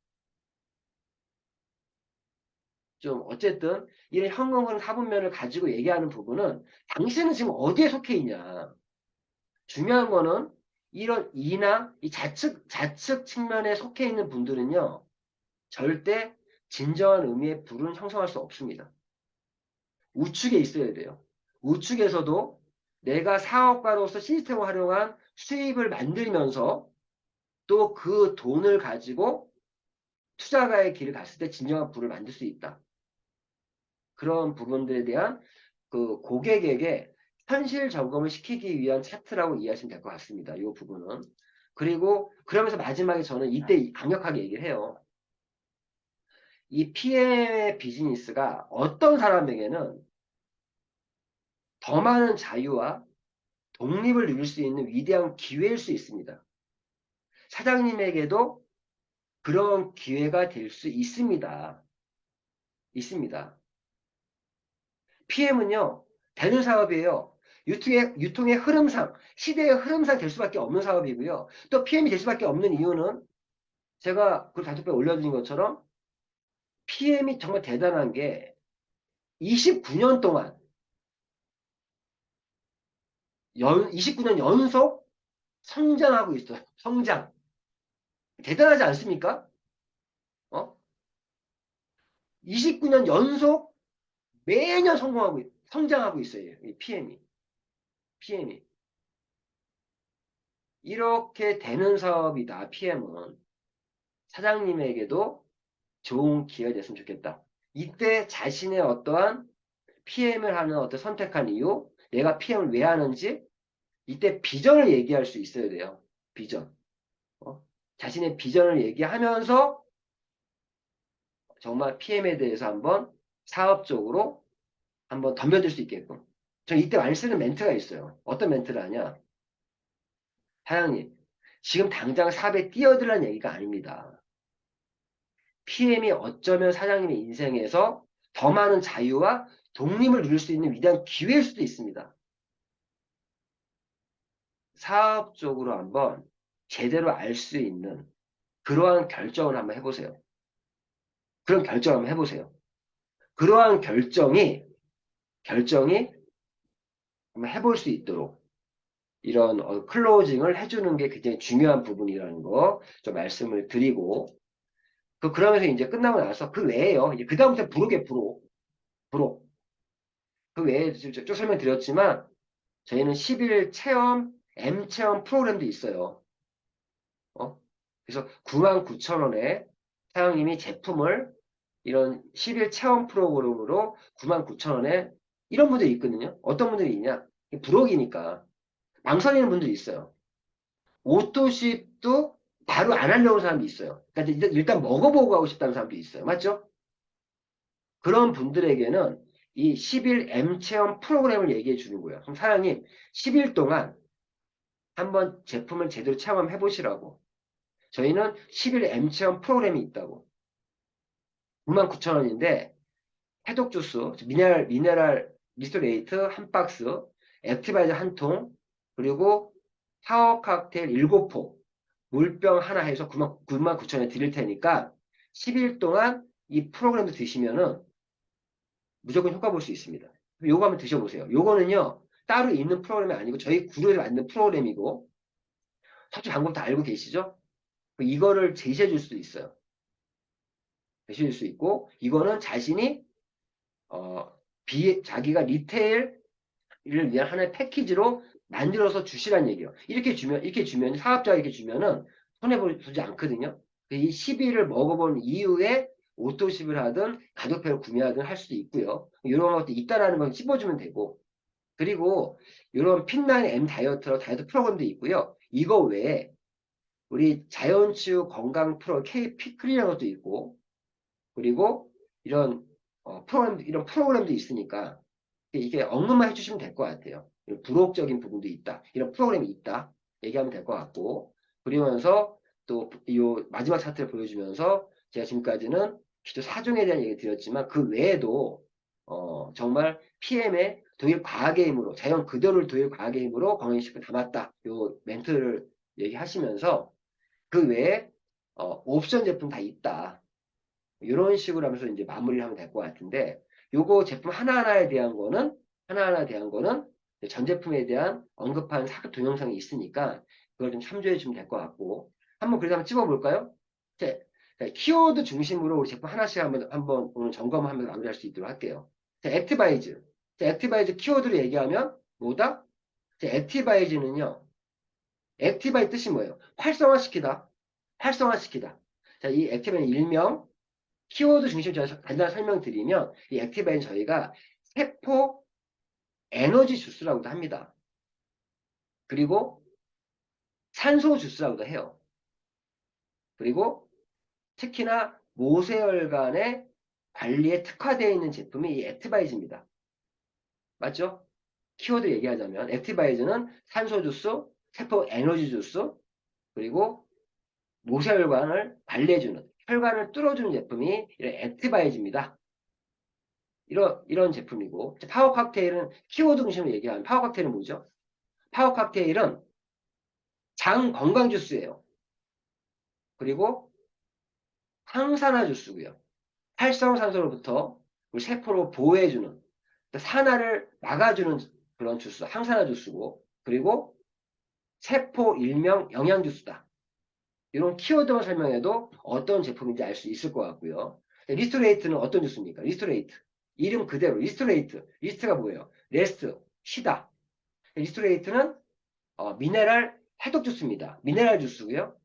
좀 어쨌든 이런 현금 흐름 사분면을 가지고 얘기하는 부분은 당신은 지금 어디에 속해 있냐. 중요한 거는 이런 이나 이 좌측 측면에 속해 있는 분들은요. 절대 진정한 의미의 불은 형성할 수 없습니다. 우측에 있어야 돼요. 우측에서도 내가 사업가로서 시스템을 활용한 수입을 만들면서 또 그 돈을 가지고 투자가의 길을 갔을 때 진정한 부를 만들 수 있다. 그런 부분들에 대한 그 고객에게 현실 점검을 시키기 위한 차트라고 이해하시면 될 것 같습니다. 이 부분은. 그리고 그러면서 마지막에 저는 이때 강력하게 얘기를 해요. 이 PM의 비즈니스가 어떤 사람에게는 더 많은 자유와 독립을 누릴 수 있는 위대한 기회일 수 있습니다. 사장님에게도 그런 기회가 될 수 있습니다. 있습니다. PM은요, 되는 사업이에요. 유통의 흐름상, 시대의 흐름상 될 수밖에 없는 사업이고요. 또 PM이 될 수밖에 없는 이유는 제가 그 단톡방에 올려드린 것처럼 PM이 정말 대단한 게 29년 동안, 29년 연속 성장하고 있어요. 성장. 대단하지 않습니까? 어? 29년 연속 매년 성장하고 있어요. 이 PM이. PM이. 이렇게 되는 사업이다. PM은. 사장님에게도 좋은 기회가 됐으면 좋겠다. 이때 자신의 어떠한 PM을 하는 어떤 선택한 이유, 내가 PM을 왜 하는지, 이때 비전을 얘기할 수 있어야 돼요. 비전. 자신의 비전을 얘기하면서 정말 PM에 대해서 한번 사업적으로 한번 덤벼들 수 있게끔. 저 이때 많이 쓰는 멘트가 있어요. 어떤 멘트를 하냐? 사장님, 지금 당장 사업에 뛰어들라는 얘기가 아닙니다. PM이 어쩌면 사장님의 인생에서 더 많은 자유와 독립을 누릴 수 있는 위대한 기회일 수도 있습니다. 사업적으로 한번 제대로 알 수 있는 그러한 결정을 한번 해보세요. 그런 결정을 한번 해보세요. 그러한 결정이 한번 해볼 수 있도록 이런 클로징을 해주는 게 굉장히 중요한 부분이라는 거 좀 말씀을 드리고 그러면서 이제 끝나고 나서 그 외에요. 이제 그 다음부터 부록에 부록. 그 외에 쭉 설명드렸지만 저희는 10일 체험, M 체험 프로그램도 있어요. 어? 그래서 99,000원에 사장님이 제품을 이런 10일 체험 프로그램으로 99,000원에 이런 분들이 있거든요. 어떤 분들이 있냐? 부록이니까 망설이는 분들이 있어요. 오토십도 바로 안 하려는 사람도 있어요. 그러니까 일단 먹어보고 하고 싶다는 사람도 있어요. 맞죠? 그런 분들에게는 이 10일 M 체험 프로그램을 얘기해 주는 거예요. 그럼 사장님 10일 동안 한번 제품을 제대로 체험해 보시라고. 저희는 10일 M 체험 프로그램이 있다고. 99,000원인데 해독 주스, 미네랄 리스토레이트 한 박스, 액티바이저 한 통, 그리고 파워 칵테일 7포, 물병 하나 해서 99,000원에 드릴 테니까 10일 동안 이 프로그램을 드시면은 무조건 효과 볼 수 있습니다. 요거 한번 드셔보세요. 요거는요, 따로 있는 프로그램이 아니고 저희 구로에서 만든 프로그램이고, 섭취 방법 다 알고 계시죠? 이거를 제시해 줄 수도 있어요. 제시해 줄 수 있고, 이거는 자신이, 어, 자기가 리테일을 위한 하나의 패키지로 만들어서 주시란 얘기예요. 이렇게 주면, 사업자가 이렇게 주면은 손해보지 않거든요. 이 10일을 먹어본 이후에 오토십을 하든 가격표를 구매하든 할 수도 있고요. 이런 것도 있다라는 건 씹어주면 되고, 그리고 이런 핀라인 M 다이어트로 다이어트 프로그램도 있고요. 이거 외에 우리 자연치유 건강 프로 K 피클이라는 것도 있고, 그리고 이런 이런 프로그램도 있으니까 이게 언급만 해주시면 될 것 같아요. 부록적인 부분도 있다. 이런 프로그램이 있다. 얘기하면 될 것 같고, 그러면서 또 이 마지막 차트를 보여주면서 제가 지금까지는 기초 4종에 대한 얘기 드렸지만 그 외에도 정말 PM의 독일 과학의 힘으로 자연 그대로를 독일 과학의 힘으로 건강식품 담았다. 요 멘트를 얘기하시면서 그 외에 옵션 제품 다 있다. 이런 식으로 하면서 이제 마무리를 하면 될 것 같은데 요거 제품 하나하나에 대한 거는 전 제품에 대한 언급한 사극 동영상이 있으니까 그걸 좀 참조해 주면 될 것 같고 한번 그래서 한번 찍어볼까요? 자, 키워드 중심으로 우리 제품 하나씩 한번 오늘 점검하면서 마무리할 수 있도록 할게요. 자, 액티바이즈. 자, 액티바이즈 키워드로 얘기하면 뭐다? 자, 액티바이즈는요. 액티바이 뜻이 뭐예요? 활성화시키다. 활성화시키다. 자, 이 액티바이는 일명 키워드 중심 제가 간단히 설명드리면 이 액티바이는 저희가 세포 에너지 주스라고도 합니다. 그리고 산소 주스라고도 해요. 그리고 특히나 모세혈관의 관리에 특화되어 있는 제품이 이 액티바이즈입니다. 맞죠? 키워드 얘기하자면 액티바이즈는 산소 주스, 세포 에너지 주스, 그리고 모세혈관을 관리해주는 혈관을 뚫어주는 제품이 이런 액티바이즈입니다. 이런 제품이고 파워 칵테일은 키워드 중심으로 얘기하면 파워 칵테일은 뭐죠? 파워 칵테일은 장 건강 주스예요. 그리고 항산화 주스고요. 활성산소로부터 우리 세포를 보호해주는 산화를 막아주는 그런 주스, 항산화 주스고 그리고 세포 일명 영양 주스다. 이런 키워드만 설명해도 어떤 제품인지 알 수 있을 것 같고요. 리스토레이트는 어떤 주스입니까? 리스토레이트. 이름 그대로 리스토레이트. 리스트가 뭐예요? 레스트, 쉬다. 리스토레이트는 미네랄 해독 주스입니다. 미네랄 주스고요.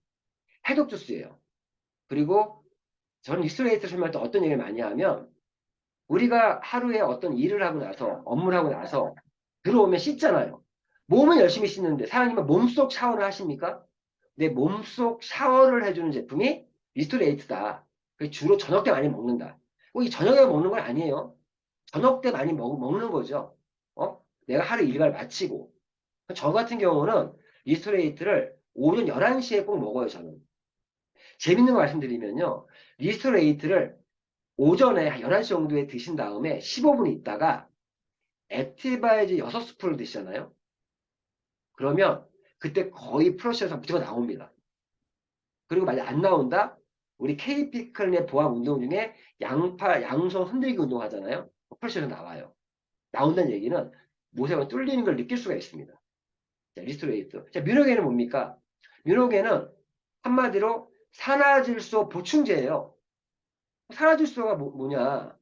해독 주스예요. 그리고 저는 리스토레이트 설명할 때 어떤 얘기를 많이 하면 우리가 하루에 어떤 일을 하고 나서 업무를 하고 나서 들어오면 씻잖아요. 몸은 열심히 씻는데 사장님은 몸속 샤워를 하십니까? 내 몸속 샤워를 해주는 제품이 리스토레이트다. 주로 저녁 때 많이 먹는다. 이 저녁에 먹는 건 아니에요. 저녁 때 많이 먹는 거죠. 내가 하루 일과를 마치고. 저 같은 경우는 리스토레이트를 오전 11시에 꼭 먹어요, 저는. 재밌는 거 말씀드리면요. 리스토레이트를 오전에 11시 정도에 드신 다음에 15분 있다가 액티바이즈 6스푼을 드시잖아요. 그러면 그때 거의 프로세스가 무조건 나옵니다. 그리고 만약 안 나온다? 우리 KP클린의 보암 운동 중에 양손 흔들기 운동 하잖아요. 프로세스 나와요. 나온다는 얘기는 모세가 뚫리는 걸 느낄 수가 있습니다. 자, 리스토레이트. 자, 뮤노겐은 뭡니까? 뮤노겐은 한마디로 산화질소 보충제예요. 산화질소가 뭐냐?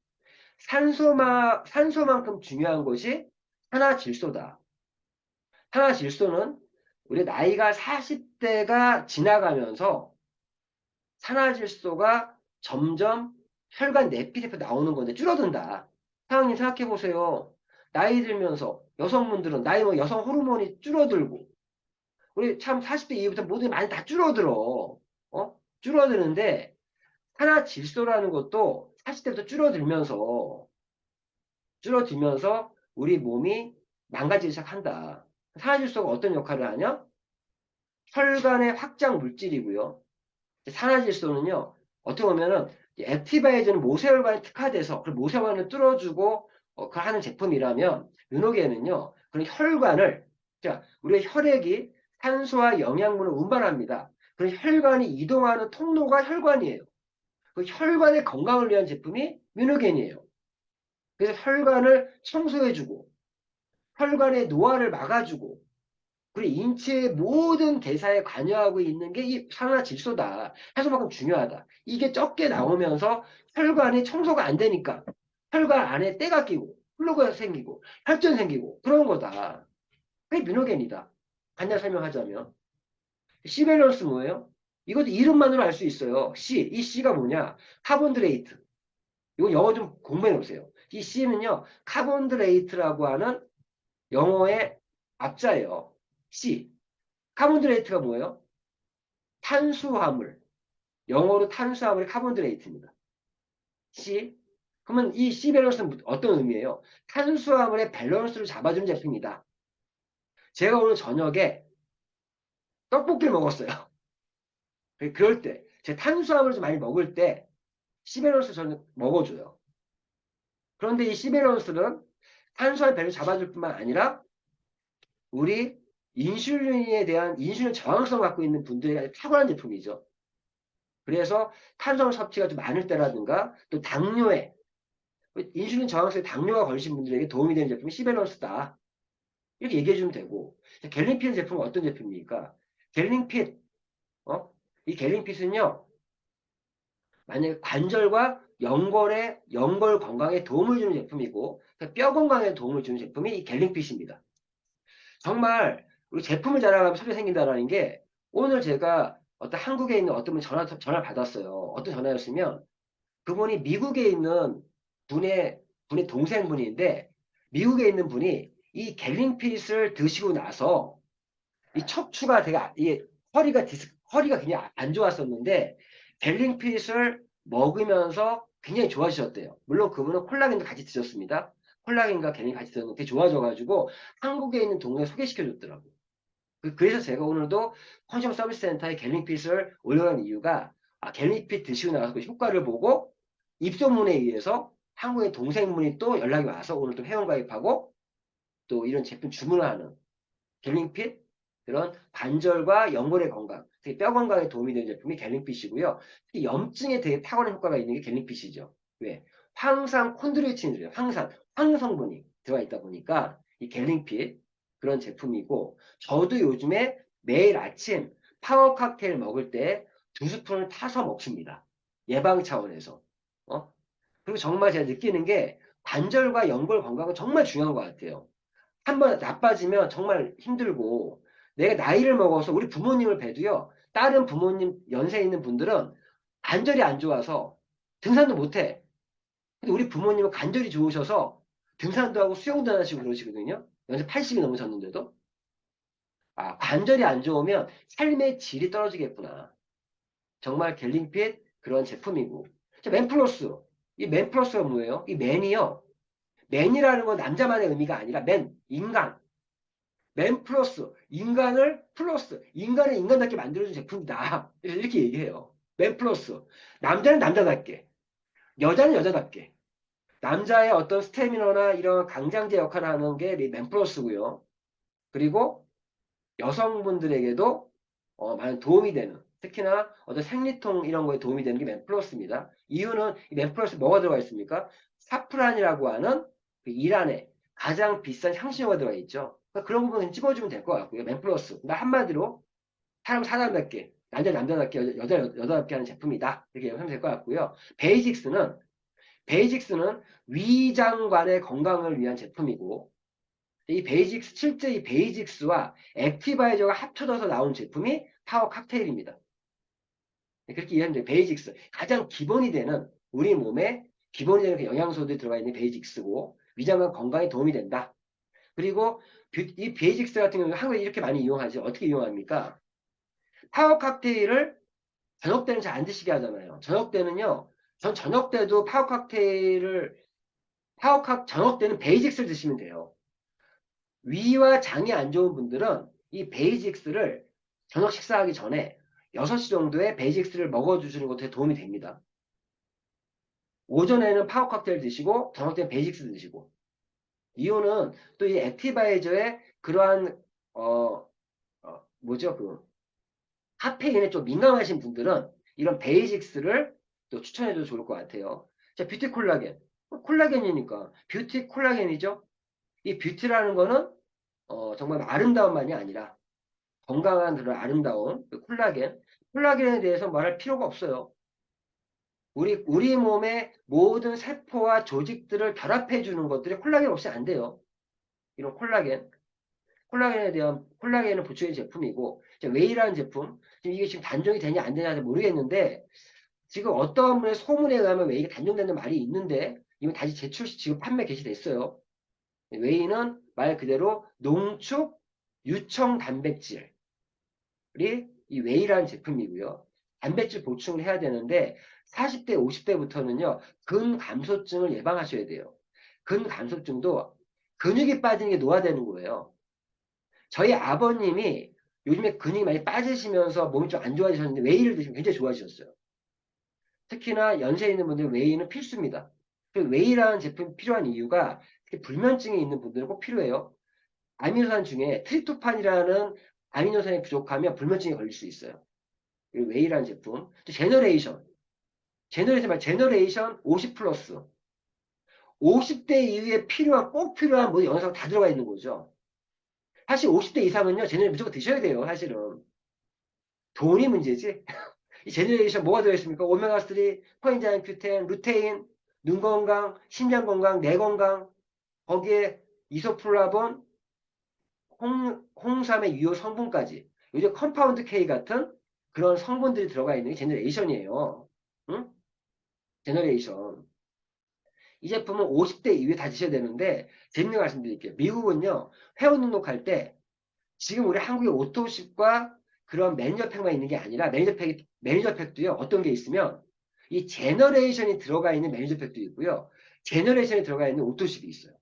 산소만큼 중요한 것이 산화질소다. 산화질소는 우리 나이가 40대가 지나가면서 산화질소가 점점 혈관 내피에서 나오는 건데 줄어든다. 사장님 생각해 보세요. 나이 들면서 여성분들은 나이 뭐 여성 호르몬이 줄어들고 우리 참 40대 이후부터 모든 게 많이 다 줄어들어. 줄어드는데 산화질소라는 것도 40대부터 줄어들면서 우리 몸이 망가지기 시작한다. 산화질소가 어떤 역할을 하냐? 혈관의 확장 물질이고요. 산화질소는요, 어떻게 보면은 액티바이저는 모세혈관에 특화돼서 그 모세혈관을 뚫어주고 그 하는 제품이라면 르노게는요, 그런 혈관을 자 우리의 혈액이 산소와 영양분을 운반합니다. 그런 혈관이 이동하는 통로가 혈관이에요. 그 혈관의 건강을 위한 제품이 뮤노겐이에요. 그래서 혈관을 청소해주고 혈관의 노화를 막아주고 그리고 인체의 모든 대사에 관여하고 있는 게 이 산화질소다. 해소만큼 중요하다. 이게 적게 나오면서 혈관이 청소가 안 되니까 혈관 안에 때가 끼고 플러그가 생기고 혈전 생기고 그런 거다. 그게 뮤노겐이다. 간단히 설명하자면 C밸런스 뭐예요? 이것도 이름만으로 알 수 있어요. C. 이 C가 뭐냐? 카본드레이트. 이거 영어 좀 공부해 놓으세요. 이 C는요. 카본드레이트라고 하는 영어의 앞자예요. C. 카본드레이트가 뭐예요? 탄수화물. 영어로 탄수화물이 카본드레이트입니다. C. 그러면 이 C 밸런스는 어떤 의미예요? 탄수화물의 밸런스를 잡아주는 제품이다. 제가 오늘 저녁에 떡볶이를 먹었어요. 그럴 때, 제 탄수화물을 좀 많이 먹을 때 C 밸런스 저는 먹어줘요. 그런데 이 C 밸런스는 탄수화물 밸런스 잡아줄 뿐만 아니라 우리 인슐린에 대한 인슐린 저항성 갖고 있는 분들에게 탁월한 제품이죠. 그래서 탄수화물 섭취가 좀 많을 때라든가 또 당뇨에 인슐린 저항성에 당뇨가 걸리신 분들에게 도움이 되는 제품이 C밸런스다. 이렇게 얘기해 주면 되고 갤링핏 제품은 어떤 제품입니까? 갤링핏 이 갤링핏은요 만약에 관절과 연골 건강에 도움을 주는 제품이고 뼈 건강에 도움을 주는 제품이 이 갤링핏입니다. 정말 우리 제품을 자랑하면 소리 생긴다라는 게 오늘 제가 어떤 한국에 있는 어떤 분 전화 받았어요. 어떤 전화였으면 그분이 미국에 있는 분의 동생분인데 미국에 있는 분이 이 갤링핏을 드시고 나서 이 척추가 되게 이게 허리가 굉장히 안 좋았었는데 갤링핏을 먹으면서 굉장히 좋아지셨대요. 물론 그분은 콜라겐도 같이 드셨습니다. 콜라겐과 갤링 같이 드셨는데 되게 좋아져가지고 한국에 있는 동네 소개시켜줬더라고요. 그래서 제가 오늘도 컨슈머 서비스 센터에 갤링핏을 올려놓은 이유가 갤링핏 드시고 나서 그 효과를 보고 입소문에 의해서 한국의 동생분이 또 연락이 와서 오늘 또 회원가입하고 또 이런 제품 주문을 하는 갤링핏 그런 관절과 연골의 건강, 특히 뼈 건강에 도움이 되는 제품이 갤링핏이고요. 특히 염증에 되게 탁월한 효과가 있는 게 갤링핏이죠. 왜? 황산 콘드로이친이래요. 황성분이 들어가 있다 보니까 이 갤링핏 그런 제품이고 저도 요즘에 매일 아침 파워 칵테일 먹을 때 2스푼을 타서 먹습니다. 예방 차원에서. 그리고 정말 제가 느끼는 게 관절과 연골 건강은 정말 중요한 것 같아요. 한번 나빠지면 정말 힘들고 내가 나이를 먹어서 우리 부모님을 뵈도요. 다른 부모님 연세 있는 분들은 관절이 안 좋아서 등산도 못해. 근데 우리 부모님은 관절이 좋으셔서 등산도 하고 수영도 하시고 그러시거든요. 연세 80이 넘으셨는데도. 관절이 안 좋으면 삶의 질이 떨어지겠구나. 정말 갤링핏 그런 제품이고. 자, 맨플러스. 이 맨플러스가 뭐예요? 이 맨이요. 맨이라는 건 남자만의 의미가 아니라 인간. 맨 플러스 인간을 플러스 인간을 인간답게 만들어준 제품이다. 이렇게 얘기해요. 맨 플러스 남자는 남자답게 여자는 여자답게 남자의 어떤 스태미너나 이런 강장제 역할을 하는 게 맨 플러스고요. 그리고 여성분들에게도 많은 도움이 되는 특히나 어떤 생리통 이런 거에 도움이 되는 게 맨 플러스입니다. 이유는 이맨 플러스 뭐가 들어가 있습니까? 사프란이라고 하는 그 이란의 가장 비싼 향신료가 들어가 있죠. 그러니까 그런 부분은 찝어주면 될 것 같고요. 맨 플러스. 그러니까 한마디로 사람답게 남자답게 여자답게 하는 제품이다. 이렇게 하면 될 것 같고요. 베이직스는 위장관의 건강을 위한 제품이고 이 베이직스 실제 이 베이직스와 액티바이저가 합쳐져서 나온 제품이 파워 칵테일입니다. 그렇게 이해하면 돼요. 베이직스 가장 기본이 되는 우리 몸에 기본이 되는 그 영양소들이 들어가 있는 베이직스고 위장관 건강에 도움이 된다. 그리고 이 베이직스 같은 경우는 한국에 이렇게 많이 이용하죠. 어떻게 이용합니까? 파워 칵테일을 저녁 때는 잘 안 드시게 하잖아요. 저녁 때는요. 전 저녁 때도 저녁 때는 베이직스를 드시면 돼요. 위와 장이 안 좋은 분들은 이 베이직스를 저녁 식사하기 전에 6시 정도에 베이직스를 먹어주시는 것에 도움이 됩니다. 오전에는 파워 칵테일 드시고 저녁 때는 베이직스 드시고 이유는 또 이 액티바이저의 그러한 뭐죠 카페인에 좀 민감하신 분들은 이런 베이직스를 또 추천해도 좋을 것 같아요. 자, 뷰티 콜라겐. 콜라겐이니까 뷰티 콜라겐이죠. 이 뷰티라는 거는 정말 아름다움만이 아니라 건강한 그런 아름다운 그 콜라겐. 콜라겐에 대해서 말할 필요가 없어요. 우리 몸의 모든 세포와 조직들을 결합해 주는 것들이 콜라겐 없이 안 돼요. 이런 콜라겐에 대한 콜라겐을 보충해 제품이고 웨이라는 제품 지금 이게 지금 단종이 되냐 안 되냐 모르겠는데 지금 어떠한 분의 소문에 의하면 웨이가 단종되는 말이 있는데 이건 다시 재출시 지금 판매 개시됐어요. 웨이는 말 그대로 농축 유청 단백질이 이 웨이라는 제품이고요. 단백질 보충을 해야 되는데 40대 50대부터는요 근감소증을 예방하셔야 돼요. 근감소증도 근육이 빠지는 게 노화되는 거예요. 저희 아버님이 요즘에 근육이 많이 빠지시면서 몸이 좀 안 좋아지셨는데 웨이를 드시면 굉장히 좋아지셨어요. 특히나 연세 있는 분들 웨이는 필수입니다. 그 웨이라는 제품이 필요한 이유가 특히 불면증이 있는 분들은 꼭 필요해요. 아미노산 중에 트립토판이라는 아미노산이 부족하면 불면증이 걸릴 수 있어요. 그리고 웨이라는 제품. 또 제너레이션 50 플러스. 50대 이후에 꼭 필요한 모든 영양소가 다 들어가 있는 거죠. 사실 50대 이상은요, 제너레이션 무조건 드셔야 돼요, 사실은. 돈이 문제지. 이 제너레이션 뭐가 들어있습니까? 오메가3, 코엔자임 Q10, 루테인, 눈 건강, 심장 건강, 뇌 건강, 거기에 이소플라본, 홍삼의 유효 성분까지. 요즘 컴파운드 K 같은 그런 성분들이 들어가 있는 게 제너레이션이에요. 응? 제너레이션. 이 제품은 50대 이후에 다 드셔야 되는데, 재밌는 거 말씀드릴게요. 미국은요, 회원 등록할 때, 지금 우리 한국의 오토십과 그런 매니저팩만 있는 게 아니라, 매니저팩도요, 어떤 게 있으면, 이 제너레이션이 들어가 있는 매니저팩도 있고요, 제너레이션이 들어가 있는 오토십이 있어요.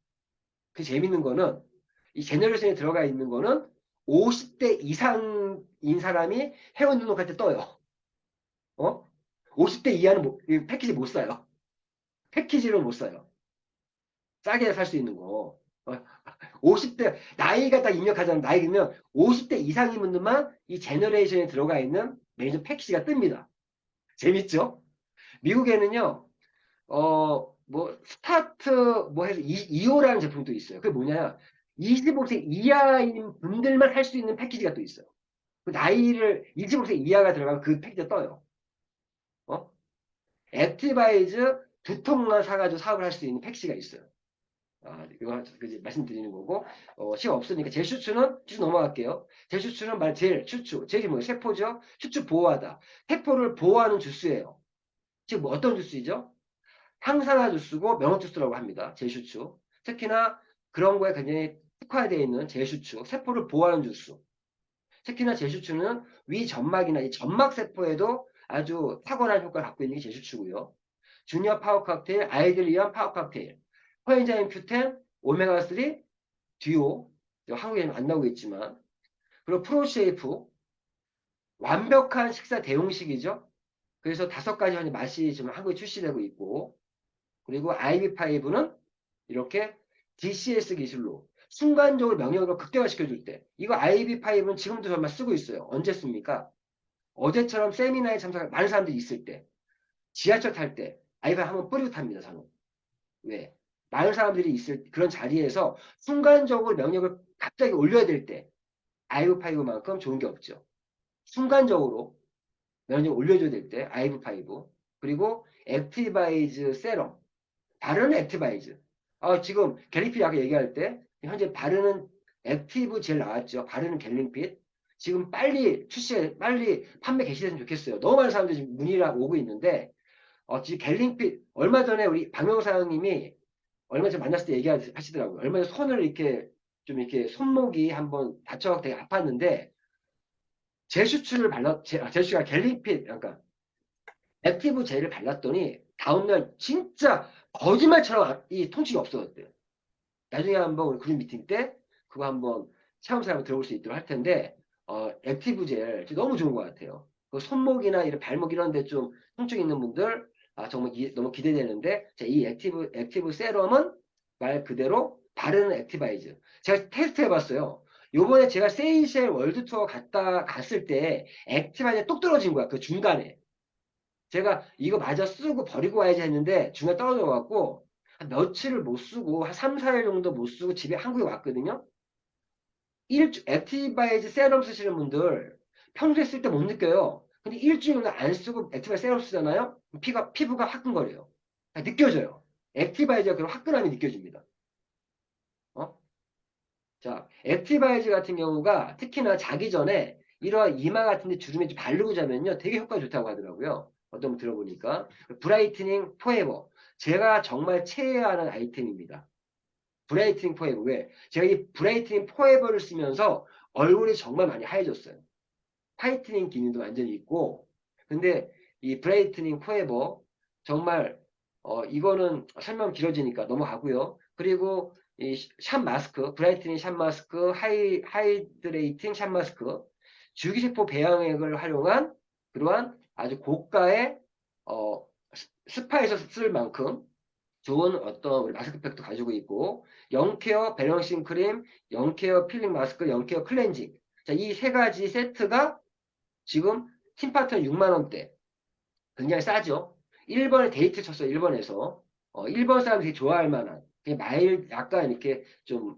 그 재밌는 거는, 이 제너레이션이 들어가 있는 거는 50대 이상인 사람이 회원 등록할 때 떠요. 50대 이하는 이 패키지 못 사요. 패키지로 못 사요. 싸게 살 수 있는 거. 50대, 나이가 딱 입력하자면 나이면 50대 이상인 분들만 이 제너레이션에 들어가 있는 매니저 패키지가 뜹니다. 재밌죠? 미국에는요, 스타트, 해서 2호라는 제품도 있어요. 그게 뭐냐. 25세 이하인 분들만 할 수 있는 패키지가 또 있어요. 그 나이를 25세 이하가 들어가면 그 패키지가 떠요. 어? 액티바이즈 2통만 사가지고 사업을 할 수 있는 패키지가 있어요. 이거 말씀드리는 거고, 시간 없으니까 제 넘어갈게요. 제일 뭐예요? 세포죠? 추출 보호하다. 세포를 보호하는 주스예요. 지금 뭐 어떤 주스이죠? 항산화 주스고 면역 주스라고 합니다. 제슈츠. 특히나 그런 거에 굉장히 특화되어 있는 제슈츠. 세포를 보호하는 주스. 특히나 제슈츠는 위 점막이나 이 점막 세포에도 아주 탁월한 효과를 갖고 있는 게 제슈츠고요. 주니어 파워 칵테일, 아이들 위한 파워 칵테일. 코엔자임 Q10, 오메가3, 듀오, 한국에는 안 나오고 있지만, 그리고 프로쉐이프, 완벽한 식사 대용식이죠. 그래서 5가지 맛이 지금 한국에 출시되고 있고, 그리고 IB5는 이렇게 DCS 기술로 순간적으로 명령으로 극대화시켜줄 때, 이거 IB5는 지금도 정말 쓰고 있어요. 언제 씁니까? 어제처럼 세미나에 참석할 많은 사람들이 있을 때, 지하철 탈 때, IB5 한번 뿌리고 탑니다, 저는. 왜? 많은 사람들이 있을 그런 자리에서 순간적으로 명령을 갑자기 올려야 될 때, 아이오파이브만큼 좋은 게 없죠. 순간적으로 면역 좀 올려줘야 될 때, 아이브5. 그리고 액티바이즈 세럼. 바르는 액티바이즈. 지금 갤링핏 아까 얘기할 때 현재 바르는 액티브 젤 나왔죠. 바르는 갤링핏. 지금 빨리 판매 개시됐으면 좋겠어요. 너무 많은 사람들이 지금 문의가 오고 있는데 지금 갤링핏 얼마 전에 우리 박명사님이 얼마 전에 만났을 때 얘기하시더라고요. 얼마 전에 손을 이렇게 좀 이렇게 손목이 한번 다쳐서 되게 아팠는데 제슈가 갤링핏 그러니까 액티브 젤을 발랐더니 다음날 진짜 거짓말처럼 이 통증이 없어졌대요. 나중에 한번 우리 그룹 미팅 때 그거 한번 체험사 한번 들어볼 수 있도록 할 텐데 액티브 젤 너무 좋은 것 같아요. 그 손목이나 이런 발목 이런 데 좀 통증 있는 분들 정말 너무 기대되는데 이 액티브 세럼은 말 그대로 바르는 액티바이즈. 제가 테스트 해봤어요. 요번에 제가 세이셸 월드 투어 갔을 때 액티바이즈 똑 떨어진 거야. 그 중간에. 제가 이거 마저 쓰고 버리고 와야지 했는데 중간에 떨어져 갖고 한 며칠을 못 쓰고 한 3, 4일 정도 못 쓰고 집에 한국에 왔거든요. 액티바이즈 세럼 쓰시는 분들 평소에 쓸 때 못 느껴요. 근데 일주일 정도 안 쓰고 액티바이즈 세럼 쓰잖아요. 피부가 화끈거려요. 느껴져요. 액티바이즈가 그런 화끈함이 느껴집니다. 어? 자, 액티바이즈 같은 경우가 특히나 자기 전에 이러한 이마 같은 데 주름에 좀 바르고 자면요. 되게 효과가 좋다고 하더라고요. 어떤 분 들어보니까. 브라이트닝 포에버. 제가 정말 최애하는 아이템입니다. 브라이트닝 포에버. 왜? 제가 이 브라이트닝 포에버를 쓰면서 얼굴이 정말 많이 하얘졌어요. 화이트닝 기능도 완전히 있고. 근데 이 브라이트닝 포에버 정말 이거는 설명 길어지니까 넘어가고요. 그리고 이 샵 마스크, 브라이트닝 샵 마스크, 하이드레이팅 샵 마스크, 줄기세포 배양액을 활용한 그러한 아주 고가의 어, 스파에서 쓸 만큼 좋은 어떤 우리 마스크팩도 가지고 있고 영케어 밸런싱 크림, 영케어 필링 마스크, 영케어 클렌징. 자, 이 세 가지 세트가 지금 팀파트너 6만 원대. 굉장히 싸죠. 1번에 데이트 쳤어요. 일본에서. 일본 사람들이 좋아할 만한 그냥 약간 이렇게 좀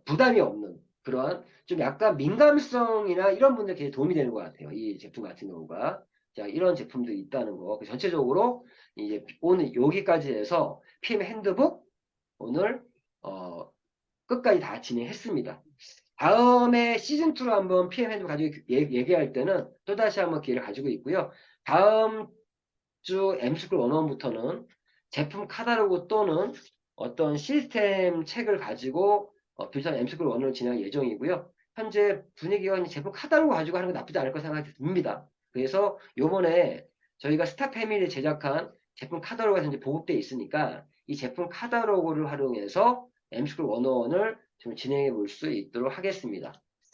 부담이 없는 그런 좀 약간 민감성이나 이런 분들께 도움이 되는 것 같아요. 이 제품 같은 경우가. 자, 이런 제품들이 있다는 거. 전체적으로 이제 오늘 여기까지 해서 PM 핸드북 오늘 끝까지 다 진행했습니다. 다음에 시즌2로 한번 PM 핸드북 가지고 얘기할 때는 또다시 한번 기회를 가지고 있고요. 다음 주 M스쿨 101부터는 제품 카탈로그 또는 어떤 시스템 책을 가지고 비슷한 M스쿨 101을 진행할 예정이고요. 현재 분위기가 제품 카탈로그 가지고 하는 건 나쁘지 않을 거 생각이 듭니다. 그래서 요번에 저희가 스타 패밀리 제작한 제품 카탈로그가 현재 보급되어 있으니까 이 제품 카탈로그를 활용해서 M스쿨 101을 좀 진행해 볼 수 있도록 하겠습니다.